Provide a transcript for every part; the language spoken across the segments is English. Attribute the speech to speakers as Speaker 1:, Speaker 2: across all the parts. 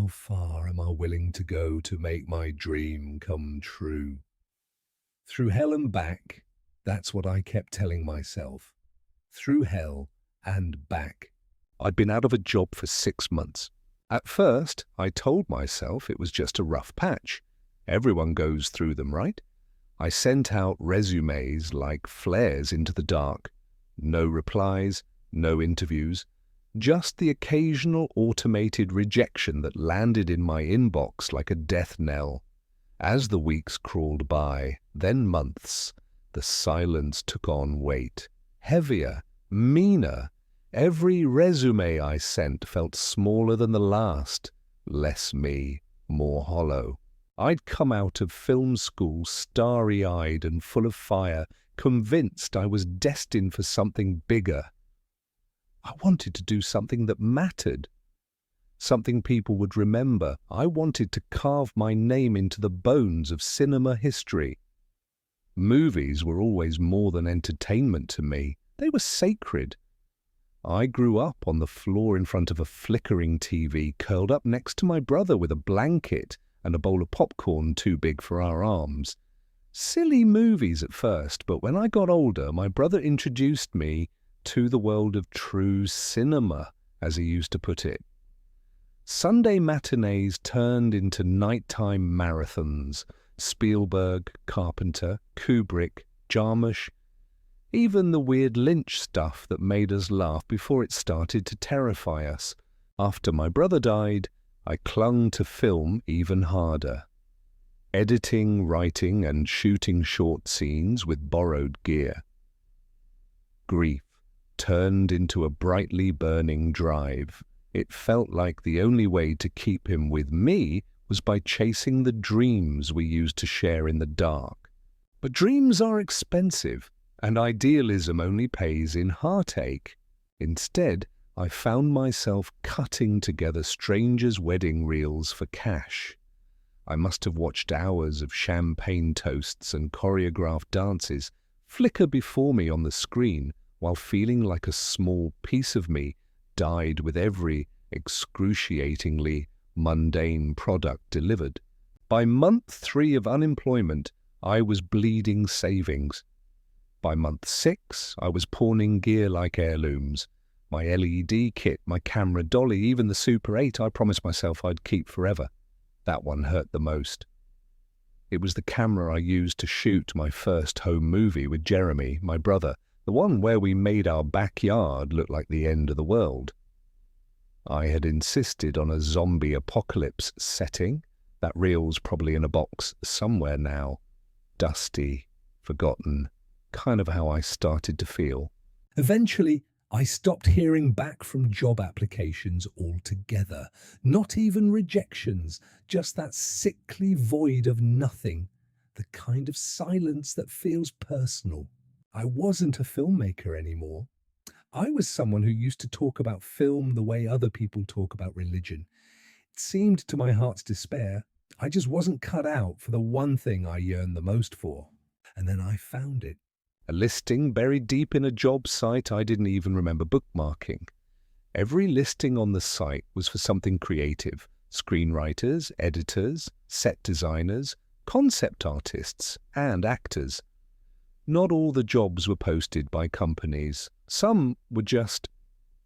Speaker 1: How far am I willing to go to make my dream come true? Through hell and back, that's what I kept telling myself. Through hell and back. I'd been out of a job for 6 months. At first, I told myself it was just a rough patch. Everyone goes through them, right? I sent out resumes like flares into the dark. No replies, no interviews, just the occasional automated rejection that landed in my inbox like a death knell. As the weeks crawled by, then months, the silence took on weight. Heavier, meaner. Every resume I sent felt smaller than the last. Less me, more hollow. I'd come out of film school starry-eyed and full of fire, convinced I was destined for something bigger. I wanted to do something that mattered, something people would remember. I wanted to carve my name into the bones of cinema history. Movies were always more than entertainment to me. They were sacred. I grew up on the floor in front of a flickering TV, curled up next to my brother with a blanket and a bowl of popcorn too big for our arms. Silly movies at first, but when I got older, my brother introduced me to the world of true cinema, as he used to put it. Sunday matinees turned into nighttime marathons. Spielberg, Carpenter, Kubrick, Jarmusch, even the weird Lynch stuff that made us laugh before it started to terrify us. After my brother died, I clung to film even harder. Editing, writing, and shooting short scenes with borrowed gear. Grief turned into a brightly burning drive. It felt like the only way to keep him with me was by chasing the dreams we used to share in the dark. But dreams are expensive, and idealism only pays in heartache. Instead, I found myself cutting together strangers' wedding reels for cash. I must have watched hours of champagne toasts and choreographed dances flicker before me on the screen, while feeling like a small piece of me died with every excruciatingly mundane product delivered. By month 3 of unemployment, I was bleeding savings. By month 6, I was pawning gear like heirlooms. My LED kit, my camera dolly, even the Super 8 I promised myself I'd keep forever. That one hurt the most. It was the camera I used to shoot my first home movie with Jeremy, my brother, the one where we made our backyard look like the end of the world. I had insisted on a zombie apocalypse setting. That reel's probably in a box somewhere now. Dusty, forgotten, kind of how I started to feel. Eventually, I stopped hearing back from job applications altogether. Not even rejections, just that sickly void of nothing, the kind of silence that feels personal. I wasn't a filmmaker anymore. I was someone who used to talk about film the way other people talk about religion. It seemed, to my heart's despair, I just wasn't cut out for the one thing I yearned the most for. And then I found it. A listing buried deep in a job site I didn't even remember bookmarking. Every listing on the site was for something creative. Screenwriters, editors, set designers, concept artists, and actors. Not all the jobs were posted by companies. Some were just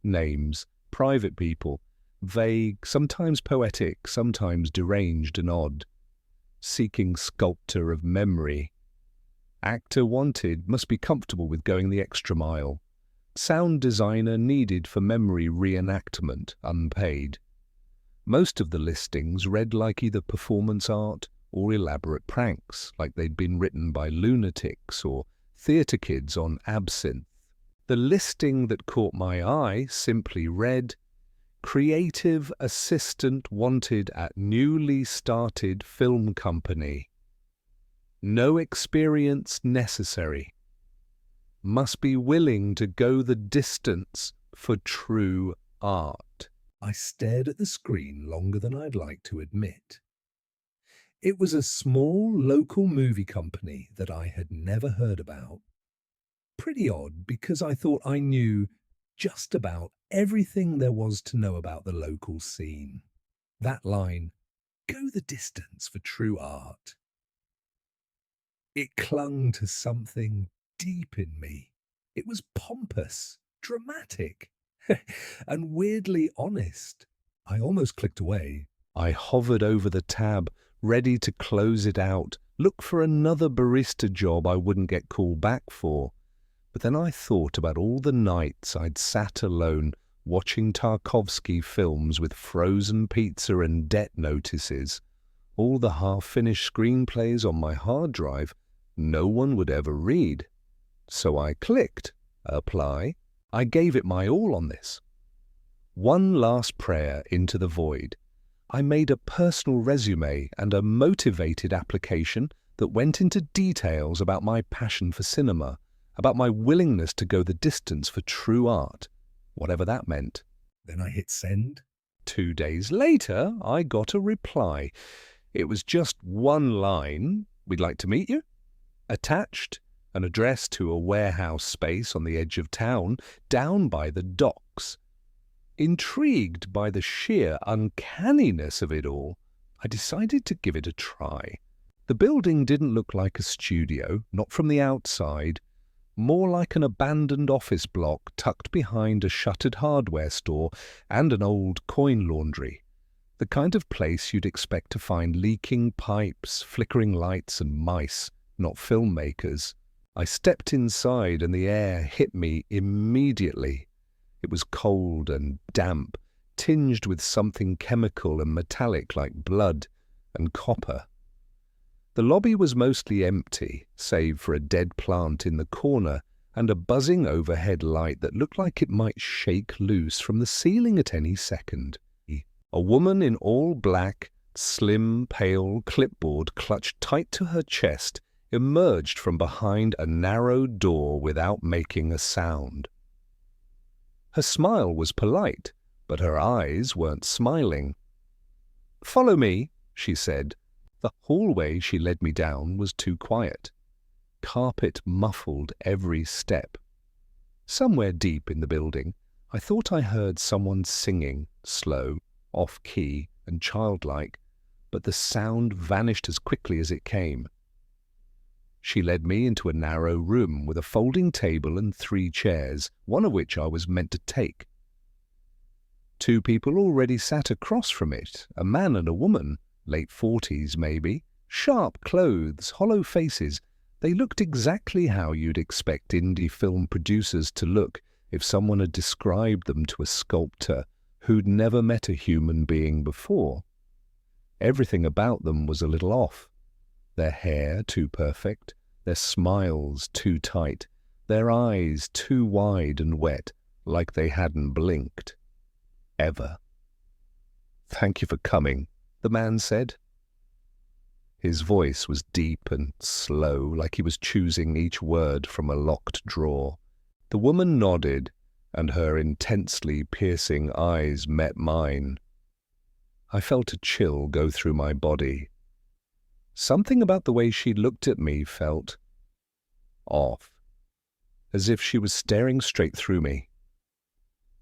Speaker 1: names, private people, vague, sometimes poetic, sometimes deranged and odd. Seeking sculptor of memory. Actor wanted, must be comfortable with going the extra mile. Sound designer needed for memory reenactment, unpaid. Most of the listings read like either performance art or elaborate pranks, like they'd been written by lunatics or theatre kids on absinthe. The listing that caught my eye simply read, "Creative assistant wanted at newly started film company. No experience necessary. Must be willing to go the distance for true art." I stared at the screen longer than I'd like to admit. It was a small local movie company that I had never heard about. Pretty odd, because I thought I knew just about everything there was to know about the local scene. That line, "Go the distance for true art," it clung to something deep in me. It was pompous, dramatic, and weirdly honest. I almost clicked away. I hovered over the tab, ready to close it out, look for another barista job I wouldn't get called back for. But then I thought about all the nights I'd sat alone watching Tarkovsky films with frozen pizza and debt notices, all the half-finished screenplays on my hard drive no one would ever read. So I clicked apply. I gave it my all on this. One last prayer into the void. I made a personal resume and a motivated application that went into details about my passion for cinema, about my willingness to go the distance for true art, whatever that meant. Then I hit send. 2 days later, I got a reply. It was just one line, "We'd like to meet you." Attached, an address to a warehouse space on the edge of town, down by the docks. Intrigued by the sheer uncanniness of it all, I decided to give it a try. The building didn't look like a studio, not from the outside, more like an abandoned office block tucked behind a shuttered hardware store and an old coin laundry. The kind of place you'd expect to find leaking pipes, flickering lights, and mice, not filmmakers. I stepped inside and the air hit me immediately. It was cold and damp, tinged with something chemical and metallic like blood and copper. The lobby was mostly empty, save for a dead plant in the corner and a buzzing overhead light that looked like it might shake loose from the ceiling at any second. A woman in all black, slim, pale clipboard clutched tight to her chest emerged from behind a narrow door without making a sound. Her smile was polite, but her eyes weren't smiling. "Follow me," she said. The hallway she led me down was too quiet. Carpet muffled every step. Somewhere deep in the building, I thought I heard someone singing, slow, off-key, and childlike, but the sound vanished as quickly as it came. She led me into a narrow room with a folding table and 3 chairs, one of which I was meant to take. 2 people already sat across from it, a man and a woman, late 40s maybe, sharp clothes, hollow faces. They looked exactly how you'd expect indie film producers to look if someone had described them to a sculptor who'd never met a human being before. Everything about them was a little off. Their hair too perfect, their smiles too tight, their eyes too wide and wet, like they hadn't blinked. Ever. "Thank you for coming," the man said. His voice was deep and slow, like he was choosing each word from a locked drawer. The woman nodded, and her intensely piercing eyes met mine. I felt a chill go through my body. Something about the way she looked at me felt off, as if she was staring straight through me.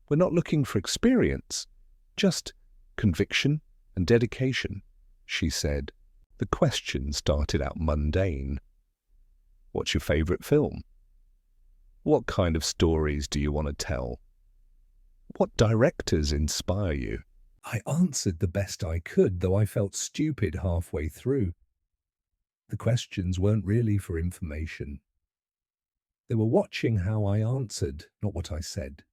Speaker 1: "We're not looking for experience, just conviction and dedication," she said. The question started out mundane. "What's your favorite film? What kind of stories do you want to tell? What directors inspire you?" I answered the best I could, though I felt stupid halfway through. The questions weren't really for information. They were watching how I answered, not what I said.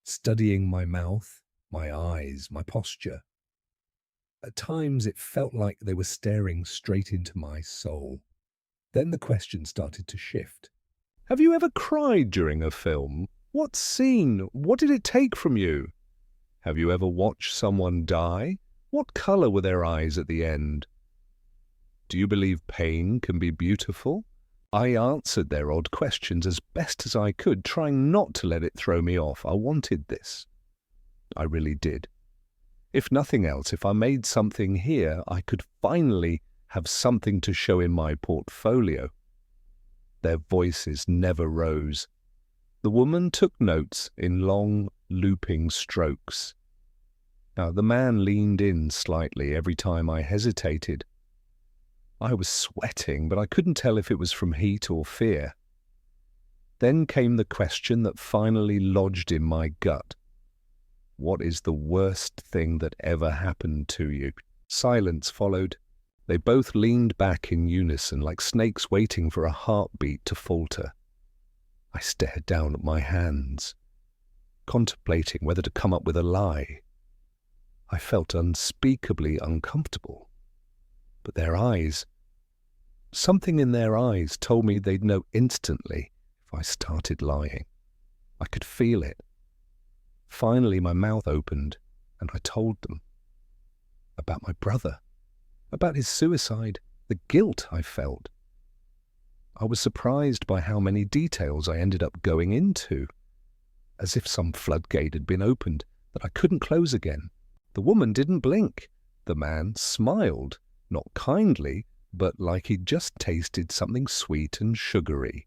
Speaker 1: Studying my mouth, my eyes, my posture. At times it felt like they were staring straight into my soul. Then the question started to shift. "Have you ever cried during a film? What scene? What did it take from you? Have you ever watched someone die? What color were their eyes at the end? Do you believe pain can be beautiful?" I answered their odd questions as best as I could, trying not to let it throw me off. I wanted this. I really did. If nothing else, if I made something here, I could finally have something to show in my portfolio. Their voices never rose. The woman took notes in long, looping strokes. Now, the man leaned in slightly every time I hesitated. I was sweating, but I couldn't tell if it was from heat or fear. Then came the question that finally lodged in my gut. What is the worst thing that ever happened to you? Silence followed. They both leaned back in unison, like snakes waiting for a heartbeat to falter. I stared down at my hands, contemplating whether to come up with a lie. I felt unspeakably uncomfortable. But their eyes, something in their eyes told me they'd know instantly if I started lying. I could feel it. Finally, my mouth opened, and I told them about my brother, about his suicide, the guilt I felt. I was surprised by how many details I ended up going into, as if some floodgate had been opened that I couldn't close again. The woman didn't blink. The man smiled, not kindly, but like he'd just tasted something sweet and sugary.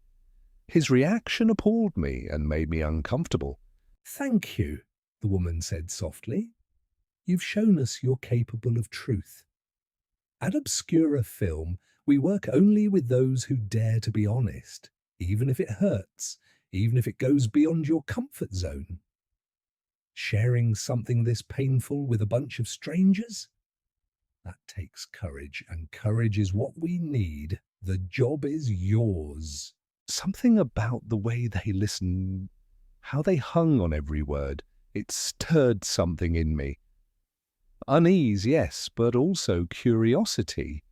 Speaker 1: His reaction appalled me and made me uncomfortable.
Speaker 2: "Thank you," the woman said softly. "You've shown us you're capable of truth. At Obscura Film, we work only with those who dare to be honest, even if it hurts, even if it goes beyond your comfort zone. Sharing something this painful with a bunch of strangers? That takes courage, and courage is what we need. The job is yours."
Speaker 1: Something about the way they listened, how they hung on every word, it stirred something in me. Unease, yes, but also curiosity.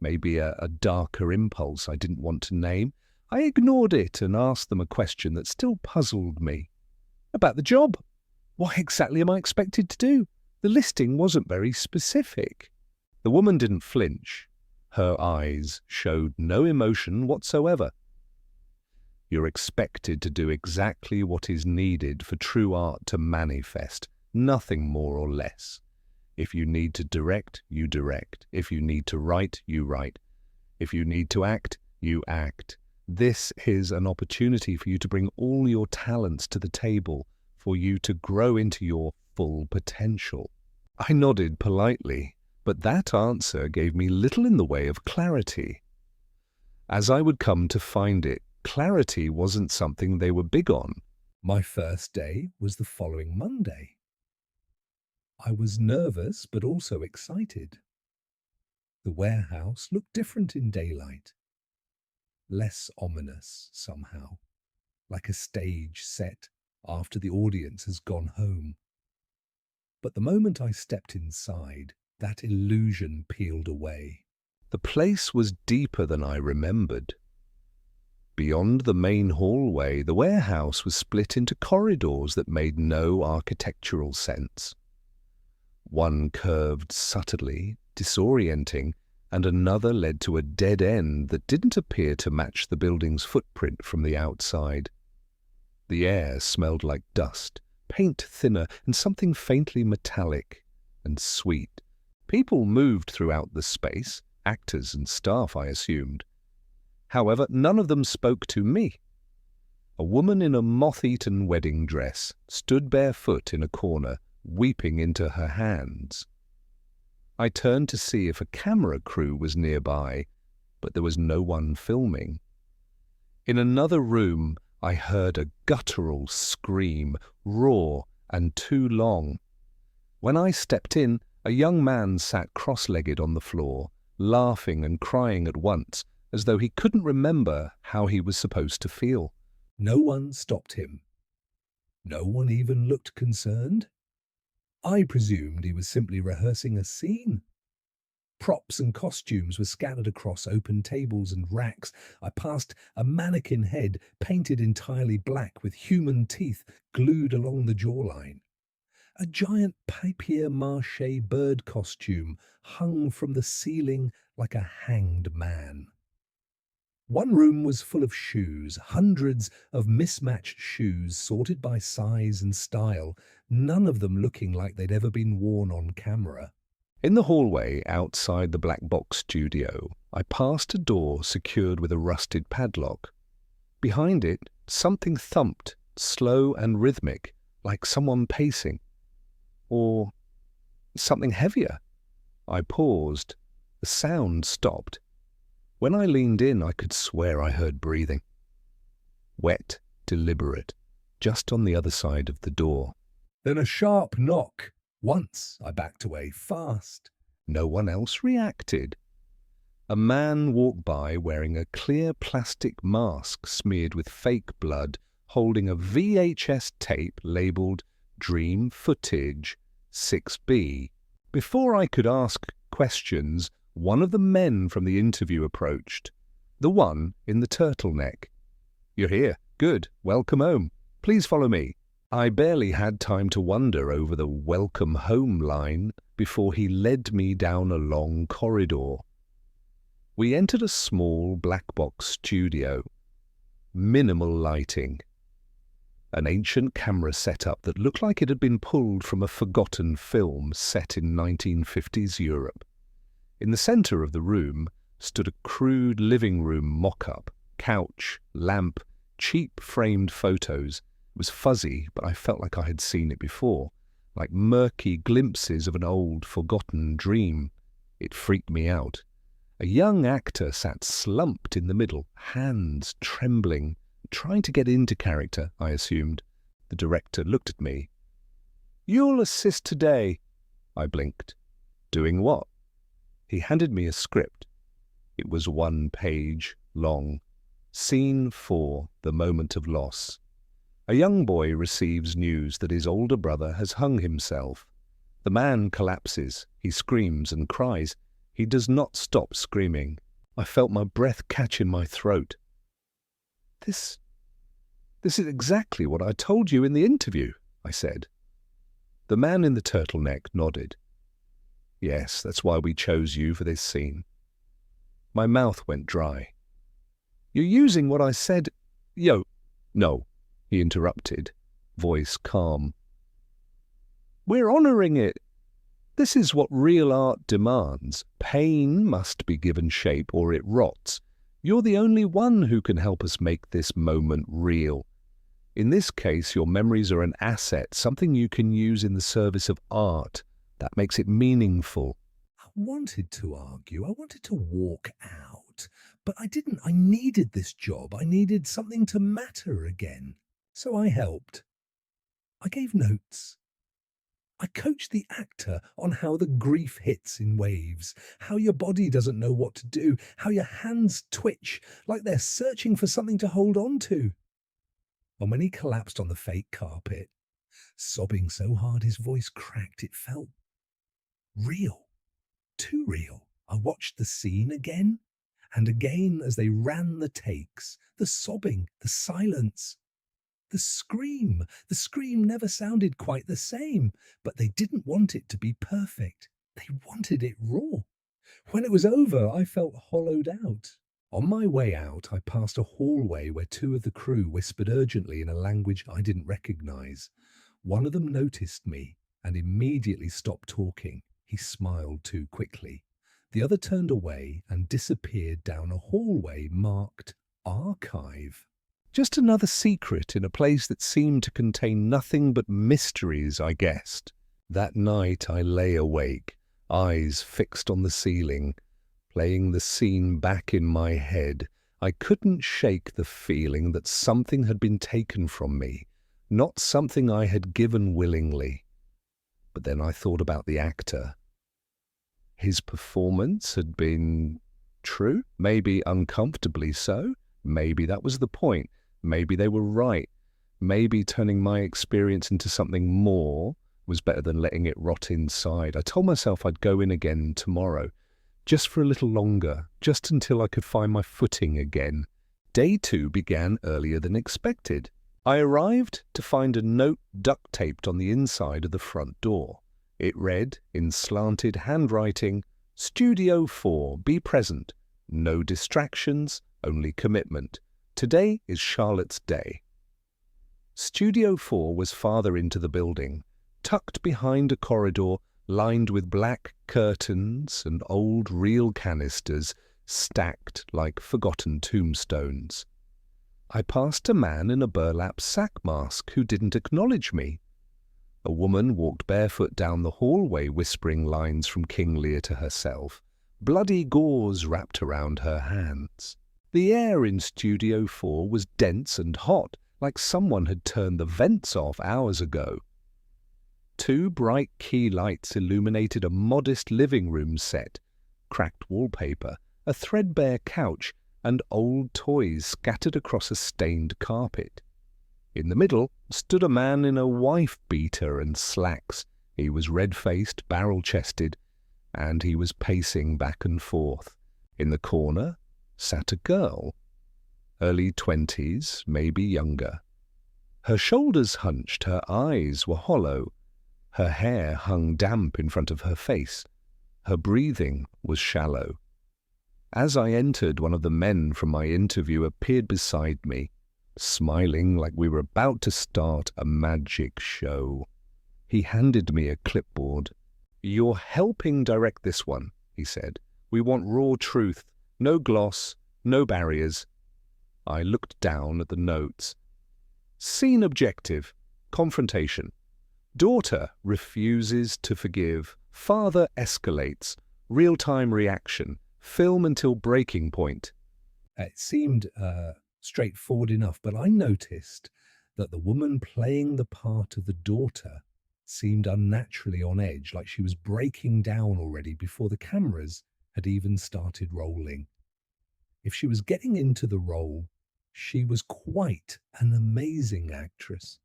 Speaker 1: Maybe a darker impulse I didn't want to name. I ignored it and asked them a question that still puzzled me. About the job. What exactly am I expected to do? The listing wasn't very specific. The woman didn't flinch. Her eyes showed no emotion whatsoever. You're expected to do exactly what is needed for true art to manifest, nothing more or less. If you need to direct, you direct. If you need to write, you write. If you need to act, you act. This is an opportunity for you to bring all your talents to the table, for you to grow into your full potential. I nodded politely, but that answer gave me little in the way of clarity. As I would come to find it, clarity wasn't something they were big on.
Speaker 2: My first day was the following Monday. I was nervous but also excited. The warehouse looked different in daylight. Less ominous somehow, like a stage set after the audience has gone home. But the moment I stepped inside, that illusion peeled away.
Speaker 1: The place was deeper than I remembered. Beyond the main hallway, the warehouse was split into corridors that made no architectural sense. One curved subtly, disorienting, and another led to a dead end that didn't appear to match the building's footprint from the outside. The air smelled like dust, paint thinner, and something faintly metallic and sweet. People moved throughout the space, actors and staff, I assumed. However, none of them spoke to me. A woman in a moth-eaten wedding dress stood barefoot in a corner, weeping into her hands. I turned to see if a camera crew was nearby, but there was no one filming. In another room, I heard a guttural scream, raw and too long. When I stepped in, a young man sat cross-legged on the floor, laughing and crying at once, as though he couldn't remember how he was supposed to feel.
Speaker 2: No one stopped him. No one even looked concerned. I presumed he was simply rehearsing a scene. Props and costumes were scattered across open tables and racks. I passed a mannequin head painted entirely black with human teeth glued along the jawline. A giant papier-mâché bird costume hung from the ceiling like a hanged man. One room was full of shoes, hundreds of mismatched shoes sorted by size and style, none of them looking like they'd ever been worn on camera.
Speaker 1: In the hallway outside the black box studio, I passed a door secured with a rusted padlock. Behind it, something thumped, slow and rhythmic, like someone pacing. Or something heavier? I paused. The sound stopped. When I leaned in, I could swear I heard breathing. Wet, deliberate, just on the other side of the door.
Speaker 2: Then a sharp knock. Once I backed away fast.
Speaker 1: No one else reacted. A man walked by wearing a clear plastic mask smeared with fake blood, holding a VHS tape labelled Dream Footage 6B. Before I could ask questions, one of the men from the interview approached. The one in the turtleneck. "You're here. Good. Welcome home. Please follow me." I barely had time to wonder over the welcome home line before he led me down a long corridor. We entered a small black box studio. Minimal lighting. An ancient camera setup that looked like it had been pulled from a forgotten film set in 1950s Europe. In the center of the room stood a crude living room mock-up, couch, lamp, cheap framed photos. It was fuzzy, but I felt like I had seen it before, like murky glimpses of an old, forgotten dream. It freaked me out. A young actor sat slumped in the middle, hands trembling, trying to get into character, I assumed. The director looked at me. "You'll assist today." I blinked. "Doing what?" He handed me a script. It was 1 page long. Scene 4, the moment of loss. A young boy receives news that his older brother has hung himself. The man collapses. He screams and cries. He does not stop screaming. I felt my breath catch in my throat. This is exactly what I told you in the interview," I said. The man in the turtleneck nodded. "Yes, that's why we chose you for this scene." My mouth went dry. "You're using what I said." No, he interrupted, voice calm. "We're honoring it. This is what real art demands. Pain must be given shape or it rots. You're the only one who can help us make this moment real. In this case, your memories are an asset, something you can use in the service of art. That makes it meaningful."
Speaker 2: I wanted to argue. I wanted to walk out. But I didn't. I needed this job. I needed something to matter again. So I helped. I gave notes. I coached the actor on how the grief hits in waves, how your body doesn't know what to do, how your hands twitch like they're searching for something to hold on to. And when he collapsed on the fake carpet, sobbing so hard his voice cracked, it felt real. Too real. I watched the scene again and again as they ran the takes, the sobbing, the silence. The scream never sounded quite the same, but they didn't want it to be perfect. They wanted it raw. When it was over, I felt hollowed out. On my way out, I passed a hallway where 2 of the crew whispered urgently in a language I didn't recognize. One of them noticed me and immediately stopped talking. He smiled too quickly. The other turned away and disappeared down a hallway marked Archive. Just another secret in a place that seemed to contain nothing but mysteries, I guessed. That night I lay awake, eyes fixed on the ceiling, playing the scene back in my head. I couldn't shake the feeling that something had been taken from me, not something I had given willingly. But then I thought about the actor. His performance had been true, maybe uncomfortably so. Maybe that was the point. Maybe they were right. Maybe turning my experience into something more was better than letting it rot inside. I told myself I'd go in again tomorrow, just for a little longer, just until I could find my footing again. Day 2 began earlier than expected. I arrived to find a note duct-taped on the inside of the front door. It read, in slanted handwriting, "Studio 4, be present. No distractions, only commitment. Today is Charlotte's day." Studio 4 was farther into the building, tucked behind a corridor lined with black curtains and old reel canisters stacked like forgotten tombstones. I passed a man in a burlap sack mask who didn't acknowledge me.
Speaker 1: A woman walked barefoot down the hallway, whispering lines from King Lear to herself. Bloody gauze wrapped around her hands. The air in Studio 4 was dense and hot, like someone had turned the vents off hours ago. 2 bright key lights illuminated a modest living room set, cracked wallpaper, a threadbare couch, and old toys scattered across a stained carpet. In the middle stood a man in a wife-beater and slacks. He was red-faced, barrel-chested, and he was pacing back and forth. In the corner sat a girl, early 20s, maybe younger. Her shoulders hunched, her eyes were hollow. Her hair hung damp in front of her face. Her breathing was shallow. As I entered, one of the men from my interview appeared beside me, smiling like we were about to start a magic show. He handed me a clipboard. "You're helping direct this one," he said. "We want raw truth, no gloss, no barriers." I looked down at the notes. Scene objective, confrontation. Daughter refuses to forgive. Father escalates. Real-time reaction. Film until breaking point.
Speaker 2: It seemed straightforward enough, but I noticed that the woman playing the part of the daughter seemed unnaturally on edge, like she was breaking down already before the cameras had even started rolling. If she was getting into the role, she was quite an amazing actress.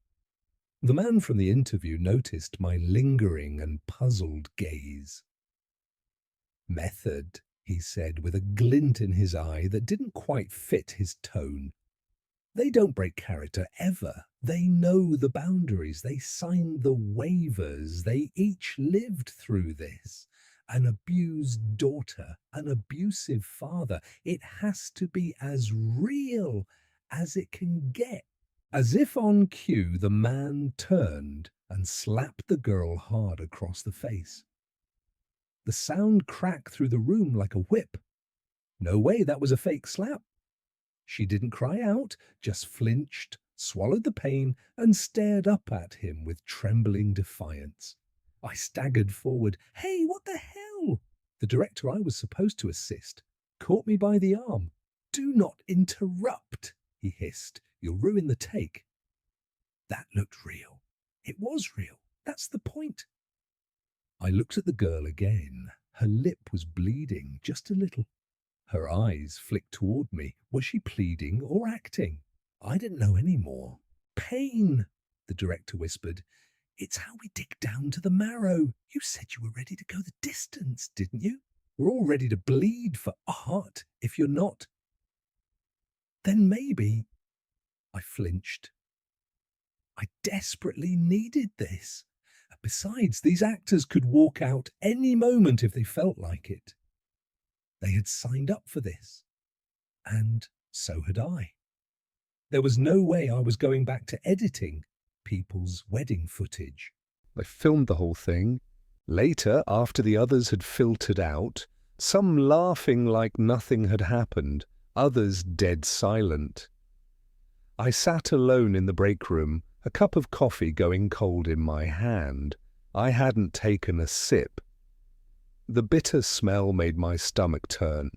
Speaker 2: The man from the interview noticed my lingering and puzzled gaze. "Method," he said with a glint in his eye that didn't quite fit his tone. "They don't break character ever. They know the boundaries. They signed the waivers. They each lived through this. An abused daughter, an abusive father. It has to be as real as it can get." As if on cue, the man turned and slapped the girl hard across the face. The sound cracked through the room like a whip. No way, that was a fake slap. She didn't cry out, just flinched, swallowed the pain, and stared up at him with trembling defiance. I staggered forward. "Hey, what the hell?" The director I was supposed to assist caught me by the arm. "Do not interrupt," he hissed. "You'll ruin the take." That looked real. It was real. That's the point. I looked at the girl again. Her lip was bleeding, just a little. Her eyes flicked toward me. Was she pleading or acting? I didn't know any more. "Pain," the director whispered. "It's how we dig down to the marrow. You said you were ready to go the distance, didn't you? We're all ready to bleed for art. If you're not, then maybe..." I flinched. I desperately needed this. Besides, these actors could walk out any moment if they felt like it. They had signed up for this, and so had I. There was no way I was going back to editing people's wedding footage.
Speaker 1: I filmed the whole thing. Later, after the others had filtered out, some laughing like nothing had happened, others dead silent. I sat alone in the break room, a cup of coffee going cold in my hand. I hadn't taken a sip. The bitter smell made my stomach turn.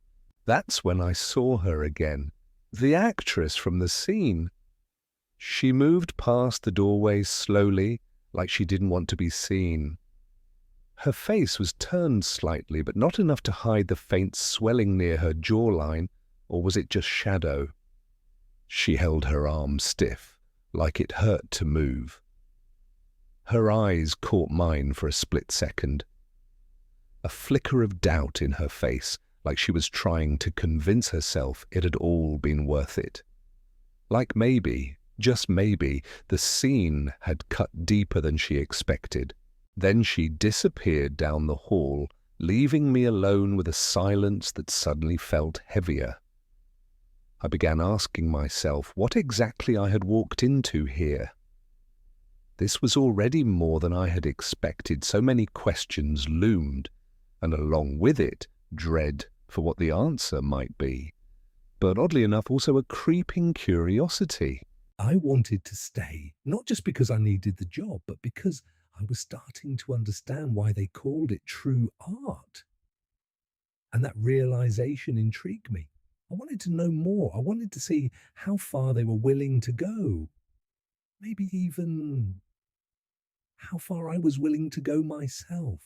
Speaker 1: That's when I saw her again, the actress from the scene. She moved past the doorway slowly, like she didn't want to be seen. Her face was turned slightly, but not enough to hide the faint swelling near her jawline, or was it just shadow? She held her arm stiff, like it hurt to move. Her eyes caught mine for a split second. A flicker of doubt in her face, like she was trying to convince herself it had all been worth it. Like maybe, just maybe, the scene had cut deeper than she expected. Then she disappeared down the hall, leaving me alone with a silence that suddenly felt heavier. I began asking myself what exactly I had walked into here. This was already more than I had expected. So many questions loomed, and along with it, dread for what the answer might be. But oddly enough, also a creeping curiosity.
Speaker 2: I wanted to stay, not just because I needed the job, but because I was starting to understand why they called it true art. And that realization intrigued me. I wanted to know more. I wanted to see how far they were willing to go. Maybe even how far I was willing to go myself.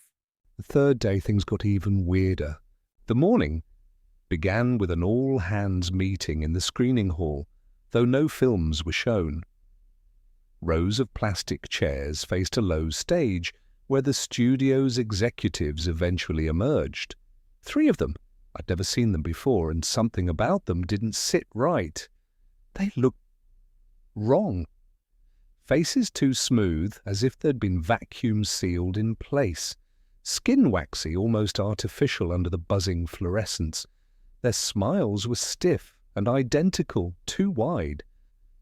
Speaker 1: The third day things got even weirder. The morning began with an all-hands meeting in the screening hall, though no films were shown. Rows of plastic chairs faced a low stage where the studio's executives eventually emerged. 3 of them. I'd never seen them before, and something about them didn't sit right. They looked wrong. Faces too smooth, as if they'd been vacuum sealed in place. Skin waxy, almost artificial under the buzzing fluorescence. Their smiles were stiff and identical, too wide.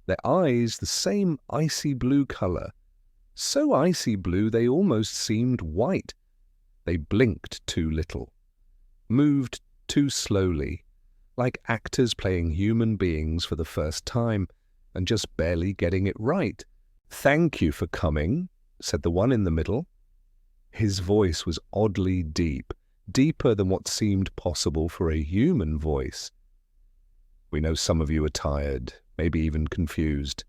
Speaker 1: Their eyes the same icy blue colour. So icy blue they almost seemed white. They blinked too little. Moved too slowly, like actors playing human beings for the first time and just barely getting it right. "Thank you for coming," said the one in the middle. His voice was oddly deep, deeper than what seemed possible for a human voice. "We know some of you are tired, maybe even confused."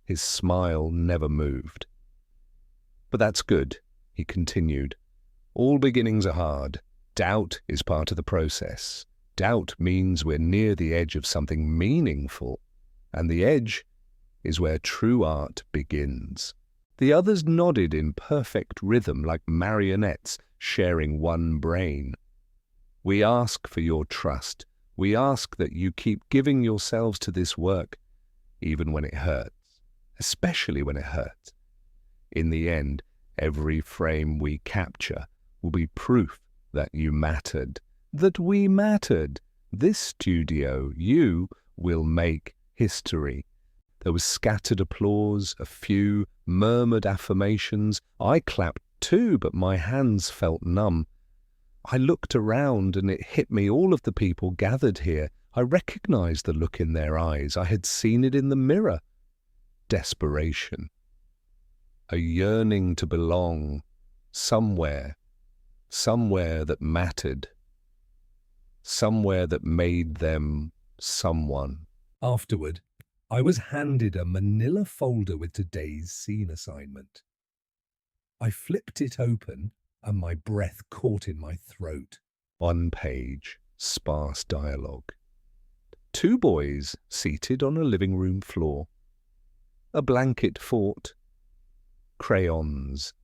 Speaker 1: His smile never moved. "But that's good," he continued. "All beginnings are hard. Doubt is part of the process. Doubt means we're near the edge of something meaningful, and the edge is where true art begins." The others nodded in perfect rhythm like marionettes sharing one brain. "We ask for your trust. We ask that you keep giving yourselves to this work, even when it hurts, especially when it hurts. In the end, every frame we capture will be proof that you mattered, that we mattered. This studio, you, will make history." There was scattered applause, a few murmured affirmations. I clapped too, but my hands felt numb. I looked around and it hit me, all of the people gathered here. I recognized the look in their eyes. I had seen it in the mirror. Desperation. A yearning to belong somewhere, somewhere that mattered, somewhere that made them someone.
Speaker 2: Afterward, I was handed a manila folder with today's scene assignment. I flipped it open and my breath caught in my throat.
Speaker 1: 1 page, sparse dialogue. 2 boys seated on a living room floor. A blanket fort. Crayons.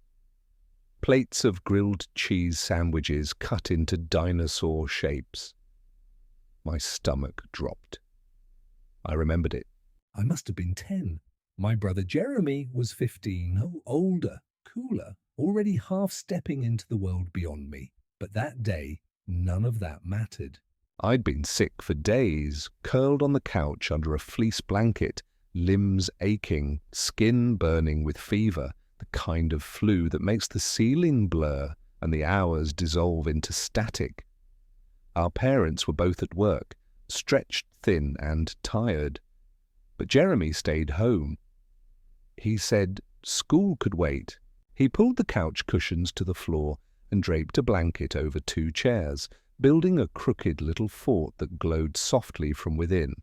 Speaker 1: Plates of grilled cheese sandwiches cut into dinosaur shapes. My stomach dropped. I remembered it.
Speaker 2: I must have been 10. My brother Jeremy was 15, older, cooler, already half-stepping into the world beyond me. But that day, none of that mattered.
Speaker 1: I'd been sick for days, curled on the couch under a fleece blanket, limbs aching, skin burning with fever, the kind of flu that makes the ceiling blur and the hours dissolve into static. Our parents were both at work, stretched thin and tired. But Jeremy stayed home. He said school could wait. He pulled the couch cushions to the floor and draped a blanket over 2 chairs, building a crooked little fort that glowed softly from within.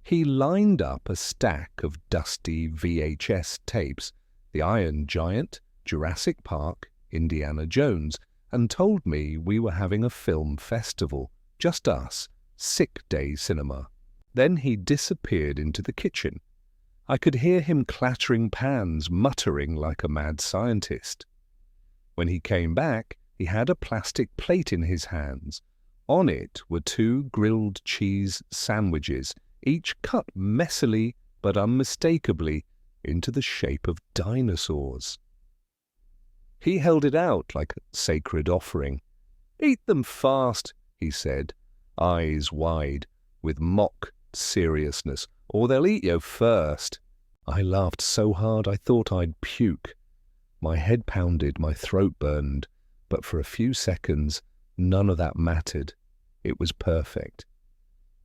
Speaker 1: He lined up a stack of dusty VHS tapes, The Iron Giant, Jurassic Park, Indiana Jones, and told me we were having a film festival, just us, sick day cinema. Then he disappeared into the kitchen. I could hear him clattering pans, muttering like a mad scientist. When he came back, he had a plastic plate in his hands. On it were 2 grilled cheese sandwiches, each cut messily but unmistakably into the shape of dinosaurs. He held it out like a sacred offering. "Eat them fast," he said, eyes wide, with mock seriousness, "or they'll eat you first." I laughed so hard I thought I'd puke. My head pounded, my throat burned, but for a few seconds none of that mattered. It was perfect.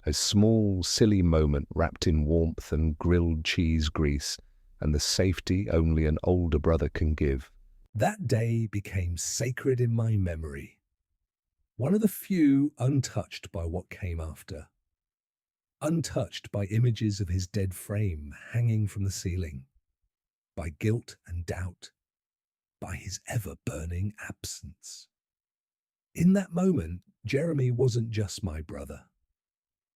Speaker 1: A small, silly moment wrapped in warmth and grilled cheese grease, and the safety only an older brother can give.
Speaker 2: That day became sacred in my memory, one of the few untouched by what came after, untouched by images of his dead frame hanging from the ceiling, by guilt and doubt, by his ever-burning absence. In that moment, Jeremy wasn't just my brother.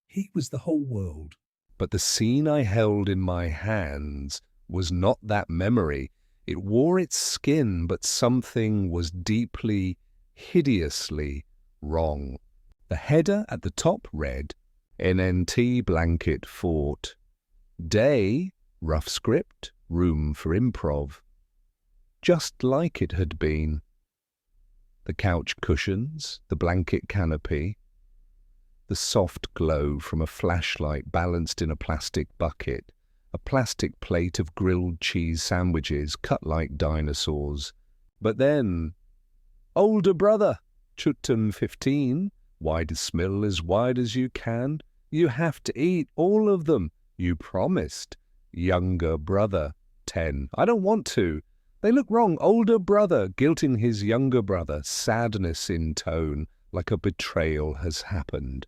Speaker 2: He was the whole world.
Speaker 1: But the scene I held in my hands was not that memory. It wore its skin, but something was deeply, hideously wrong. The header at the top read, NNT Blanket Fort. Day, rough script, room for improv. Just like it had been. The couch cushions, the blanket canopy, the soft glow from a flashlight balanced in a plastic bucket, a plastic plate of grilled cheese sandwiches cut like dinosaurs. But then, older brother, Chuttum 15, wide as smill as wide as you can. You have to eat all of them. You promised. Younger brother, 10. I don't want to. They look wrong. Older brother, guilting his younger brother, sadness in tone, like a betrayal has happened.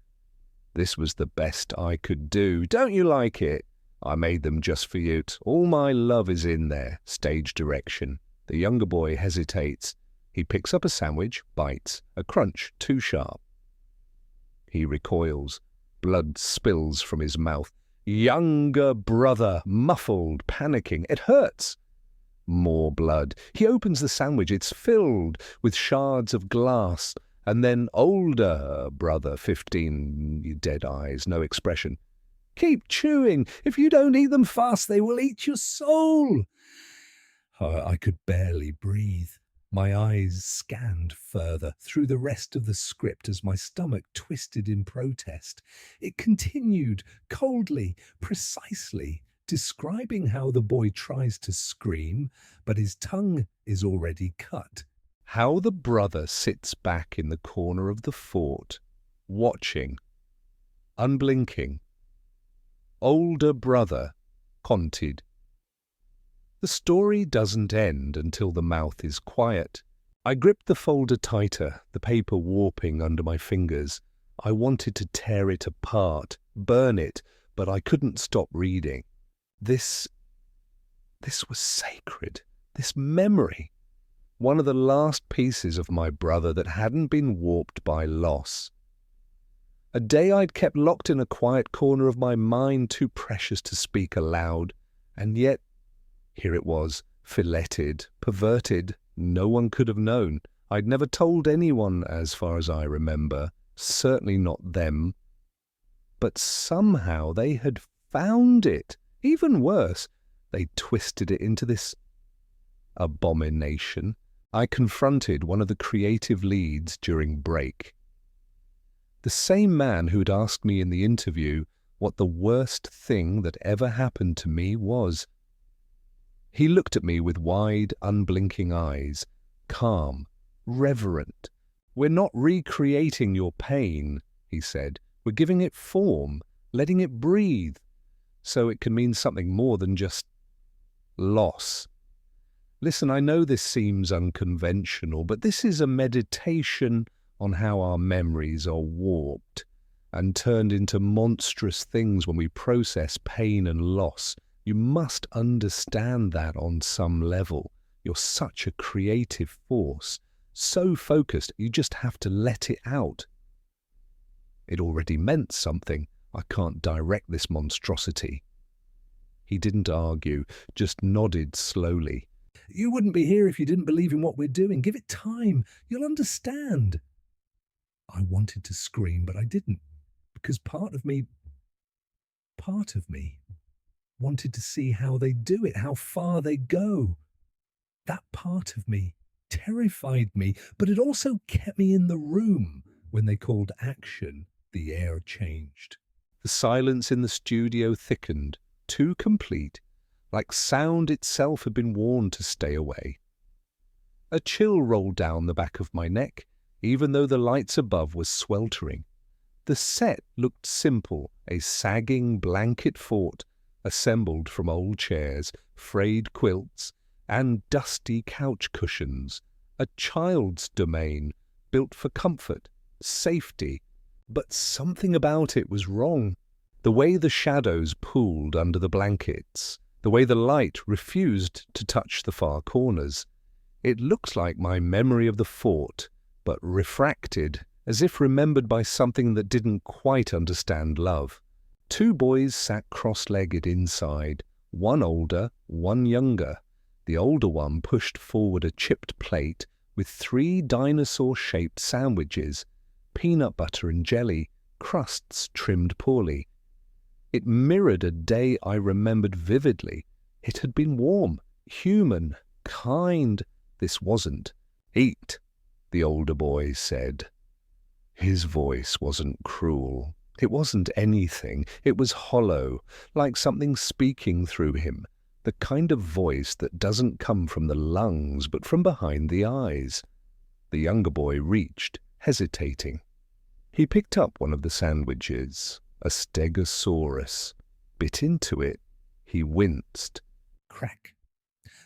Speaker 1: This was the best I could do. Don't you like it? I made them just for you. All my love is in there. Stage direction. The younger boy hesitates. He picks up a sandwich, bites. A crunch, too sharp. He recoils. Blood spills from his mouth. Younger brother, muffled, panicking. It hurts. More blood. He opens the sandwich. It's filled with shards of glass. And then older brother, 15, dead eyes, no expression. Keep chewing. If you don't eat them fast, they will eat your soul. I could barely breathe. My eyes scanned further through the rest of the script as my stomach twisted in protest. It continued, coldly, precisely, describing how the boy tries to scream, but his tongue is already cut. How the brother sits back in the corner of the fort, watching, unblinking. Older brother, conted. The story doesn't end until the mouth is quiet. I gripped the folder tighter, the paper warping under my fingers. I wanted to tear it apart, burn it, but I couldn't stop reading. This was sacred, this memory. One of the last pieces of my brother that hadn't been warped by loss. A day I'd kept locked in a quiet corner of my mind, too precious to speak aloud, and yet here it was, filleted, perverted. No one could have known. I'd never told anyone, as far as I remember, certainly not them. But somehow they had found it. Even worse, they'd twisted it into this abomination. I confronted one of the creative leads during break. The same man who'd asked me in the interview what the worst thing that ever happened to me was. He looked at me with wide, unblinking eyes, calm, reverent. We're not recreating your pain, he said. We're giving it form, letting it breathe, so it can mean something more than just loss. Listen, I know this seems unconventional, but this is a meditation on how our memories are warped and turned into monstrous things when we process pain and loss. You must understand that on some level. You're such a creative force, so focused, you just have to let it out. It already meant something. I can't direct this monstrosity. He didn't argue, just nodded slowly. You wouldn't be here if you didn't believe in what we're doing. Give it time. You'll understand. I wanted to scream, but I didn't, because part of me wanted to see how they do it, how far they go. That part of me terrified me, but it also kept me in the room. When they called action, the air changed. The silence in the studio thickened, too complete, like sound itself had been warned to stay away. A chill rolled down the back of my neck, even though the lights above were sweltering. The set looked simple, a sagging blanket fort, assembled from old chairs, frayed quilts, and dusty couch cushions. A child's domain, built for comfort, safety. But something about it was wrong. The way the shadows pooled under the blankets, the way the light refused to touch the far corners. It looked like my memory of the fort, but refracted, as if remembered by something that didn't quite understand love. 2 boys sat cross-legged inside, one older, one younger. The older one pushed forward a chipped plate with 3 dinosaur-shaped sandwiches, peanut butter and jelly, crusts trimmed poorly. It mirrored a day I remembered vividly. It had been warm, human, kind. This wasn't. "Eat," the older boy said. His voice wasn't cruel. It wasn't anything. It was hollow, like something speaking through him. The kind of voice that doesn't come from the lungs, but from behind the eyes. The younger boy reached, hesitating. He picked up one of the sandwiches, a stegosaurus. Bit into it. He winced.
Speaker 2: Crack.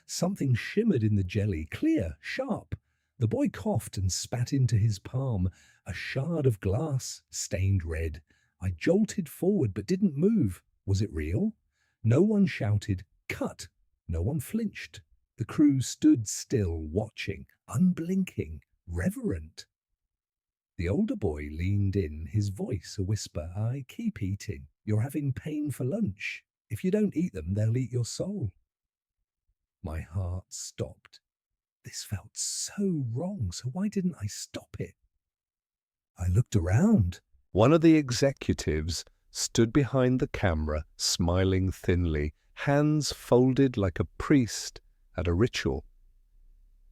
Speaker 2: Something shimmered in the jelly, clear, sharp. The boy coughed and spat into his palm, a shard of glass, stained red. I jolted forward but didn't move. Was it real? No one shouted, "Cut!" No one flinched. The crew stood still, watching, unblinking, reverent. The older boy leaned in, his voice a whisper. "I keep eating. You're having pain for lunch. If you don't eat them, they'll eat your soul." My heart stopped. This felt so wrong, so why didn't I stop it? I looked around.
Speaker 1: One of the executives stood behind the camera, smiling thinly, hands folded like a priest at a ritual.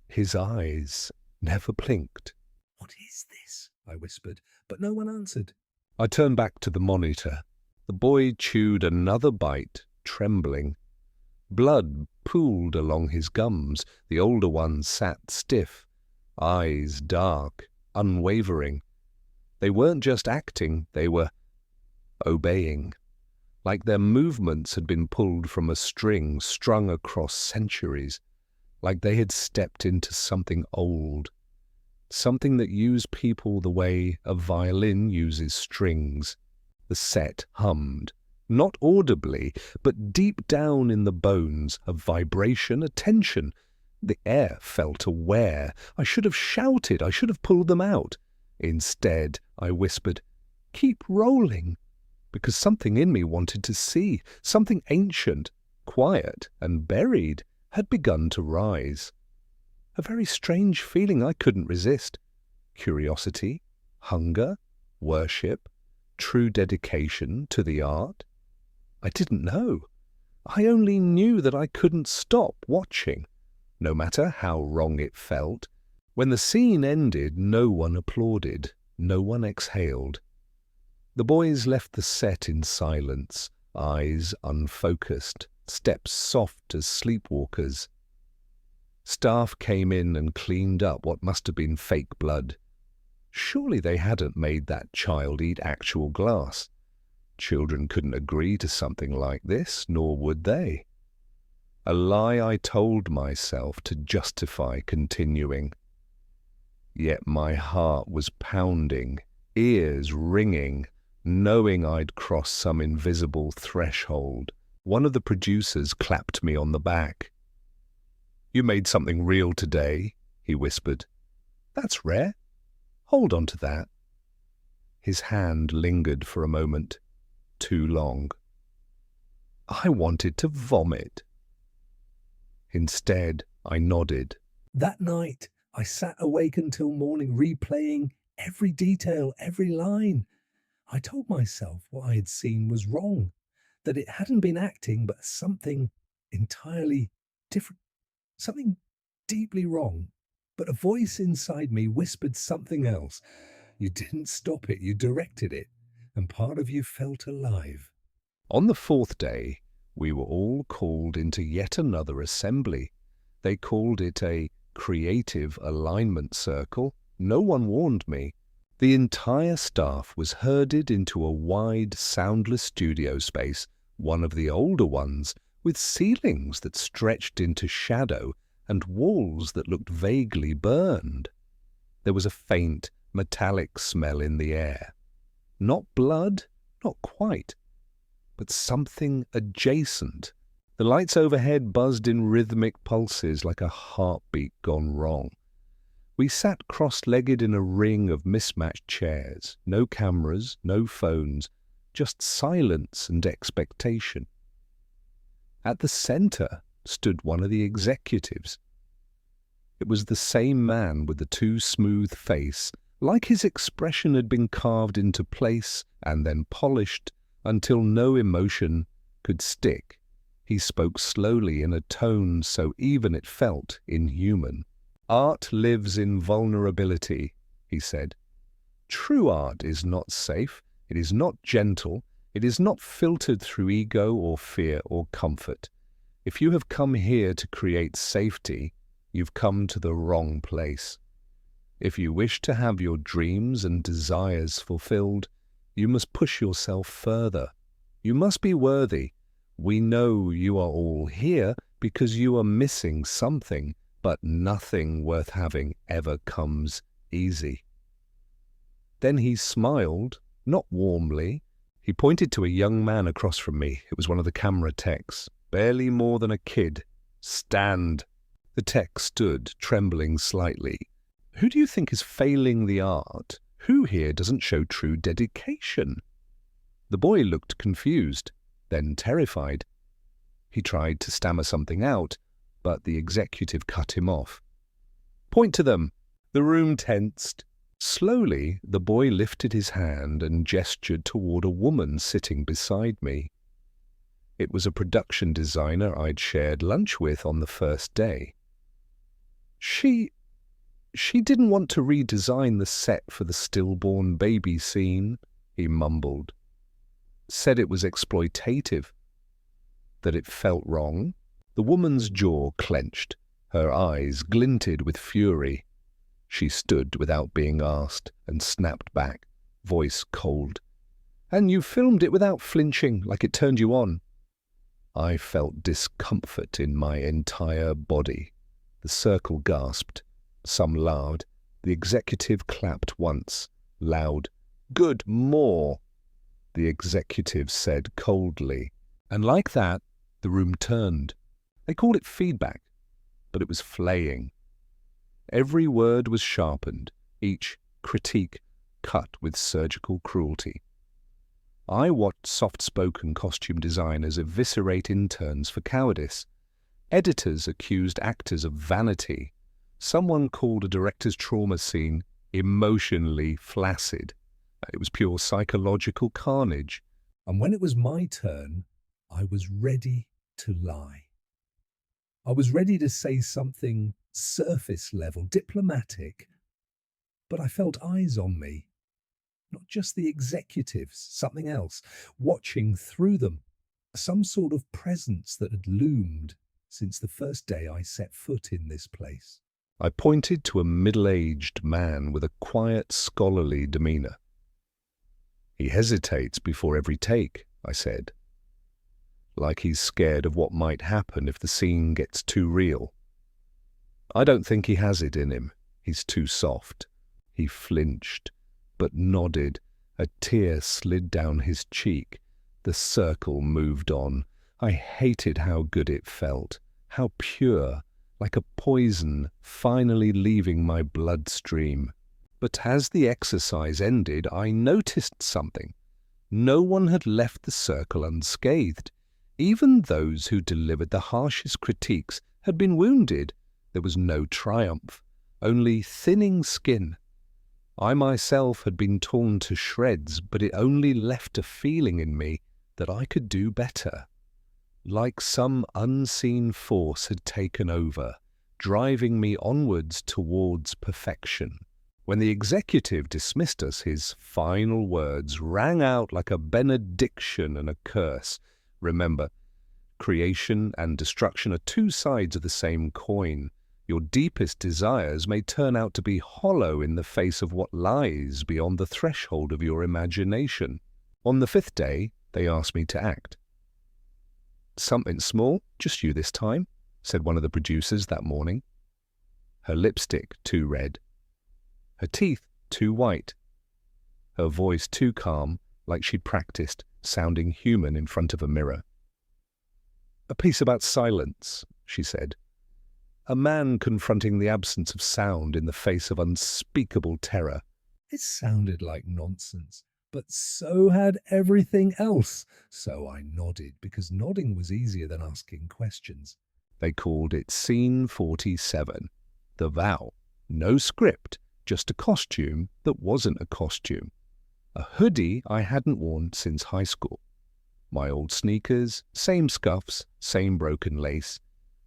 Speaker 1: His eyes never blinked.
Speaker 2: "What is this?" I whispered, but no one answered.
Speaker 1: I turned back to the monitor. The boy chewed another bite, trembling. Blood pooled along his gums. The older one sat stiff, eyes dark, unwavering. They weren't just acting, they were obeying, like their movements had been pulled from a string strung across centuries, like they had stepped into something old, something that used people the way a violin uses strings. The set hummed, not audibly, but deep down in the bones, a vibration, a tension. The air felt aware. I should have shouted, I should have pulled them out. Instead, I whispered, "Keep rolling," because something in me wanted to see, something ancient, quiet and buried, had begun to rise. A very strange feeling I couldn't resist. Curiosity, hunger, worship, true dedication to the art. I didn't know. I only knew that I couldn't stop watching, no matter how wrong it felt. When the scene ended, no one applauded, no one exhaled. The boys left the set in silence, eyes unfocused, steps soft as sleepwalkers. Staff came in and cleaned up what must have been fake blood. Surely they hadn't made that child eat actual glass. Children couldn't agree to something like this, nor would they. A lie I told myself to justify continuing. Yet my heart was pounding, ears ringing, knowing I'd crossed some invisible threshold. One of the producers clapped me on the back. "You made something real today," he whispered. "That's rare. Hold on to that." His hand lingered for a moment, too long. I wanted to vomit. Instead, I nodded.
Speaker 2: That night, I sat awake until morning, replaying every detail, every line. I told myself what I had seen was wrong, that it hadn't been acting, but something entirely different, something deeply wrong. But a voice inside me whispered something else. You didn't stop it, you directed it, and part of you felt alive.
Speaker 1: On the 4th day, we were all called into yet another assembly. They called it a creative alignment circle. No one warned me. The entire staff was herded into a wide, soundless studio space, one of the older ones, with ceilings that stretched into shadow and walls that looked vaguely burned. There was a faint, metallic smell in the air. Not blood, not quite, but something adjacent. The lights overhead buzzed in rhythmic pulses like a heartbeat gone wrong. We sat cross-legged in a ring of mismatched chairs, no cameras, no phones, just silence and expectation. At the center stood one of the executives. It was the same man with the too smooth face, like his expression had been carved into place and then polished until no emotion could stick. He spoke slowly in a tone so even it felt inhuman. "Art lives in vulnerability," he said. "True art is not safe, it is not gentle, it is not filtered through ego or fear or comfort. If you have come here to create safety, you've come to the wrong place. If you wish to have your dreams and desires fulfilled, you must push yourself further. You must be worthy. We know you are all here because you are missing something, but nothing worth having ever comes easy." Then he smiled, not warmly. He pointed to a young man across from me. It was one of the camera techs, barely more than a kid. "Stand." The tech stood, trembling slightly. "Who do you think is failing the art? Who here doesn't show true dedication?" The boy looked confused, then terrified. He tried to stammer something out, but the executive cut him off. "Point to them." The room tensed. Slowly, the boy lifted his hand and gestured toward a woman sitting beside me. It was a production designer I'd shared lunch with on the first day. She didn't want to redesign the set for the stillborn baby scene," he mumbled. "Said it was exploitative, that it felt wrong." The woman's jaw clenched. Her eyes glinted with fury. She stood without being asked and snapped back, voice cold. "And you filmed it without flinching, like it turned you on." I felt discomfort in my entire body. The circle gasped. Some laughed. The executive clapped once, loud. "Good, more," the executive said coldly. And like that, the room turned. They called it feedback, but it was flaying. Every word was sharpened, each critique cut with surgical cruelty. I watched soft-spoken costume designers eviscerate interns for cowardice. Editors accused actors of vanity. Someone called a director's trauma scene emotionally flaccid. It was pure psychological carnage.
Speaker 2: And when it was my turn, I was ready to lie. I was ready to say something surface level, diplomatic, but I felt eyes on me. Not just the executives, something else, watching through them, some sort of presence that had loomed since the first day I set foot in this place.
Speaker 1: I pointed to a middle-aged man with a quiet, scholarly demeanor. "He hesitates before every take," I said. "Like he's scared of what might happen if the scene gets too real. I don't think he has it in him. He's too soft." He flinched, but nodded. A tear slid down his cheek. The circle moved on. I hated how good it felt, how pure, like a poison finally leaving my bloodstream. But as the exercise ended, I noticed something. No one had left the circle unscathed. Even those who delivered the harshest critiques had been wounded. There was no triumph, only thinning skin. I myself had been torn to shreds, but it only left a feeling in me that I could do better. Like some unseen force had taken over, driving me onwards towards perfection. When the executive dismissed us, his final words rang out like a benediction and a curse. "Remember, creation and destruction are two sides of the same coin. Your deepest desires may turn out to be hollow in the face of what lies beyond the threshold of your imagination." On the fifth day, they asked me to act. "Something small, just you this time," said one of the producers that morning. Her lipstick too red, her teeth too white, her voice too calm, like she'd practiced sounding human in front of a mirror. "A piece about silence," she said. "A man confronting the absence of sound in the face of unspeakable terror."
Speaker 2: It sounded like nonsense, but so had everything else. So I nodded, because nodding was easier than asking questions.
Speaker 1: They called it Scene 47. The vow. No script, just a costume that wasn't a costume. A hoodie I hadn't worn since high school. My old sneakers, same scuffs, same broken lace.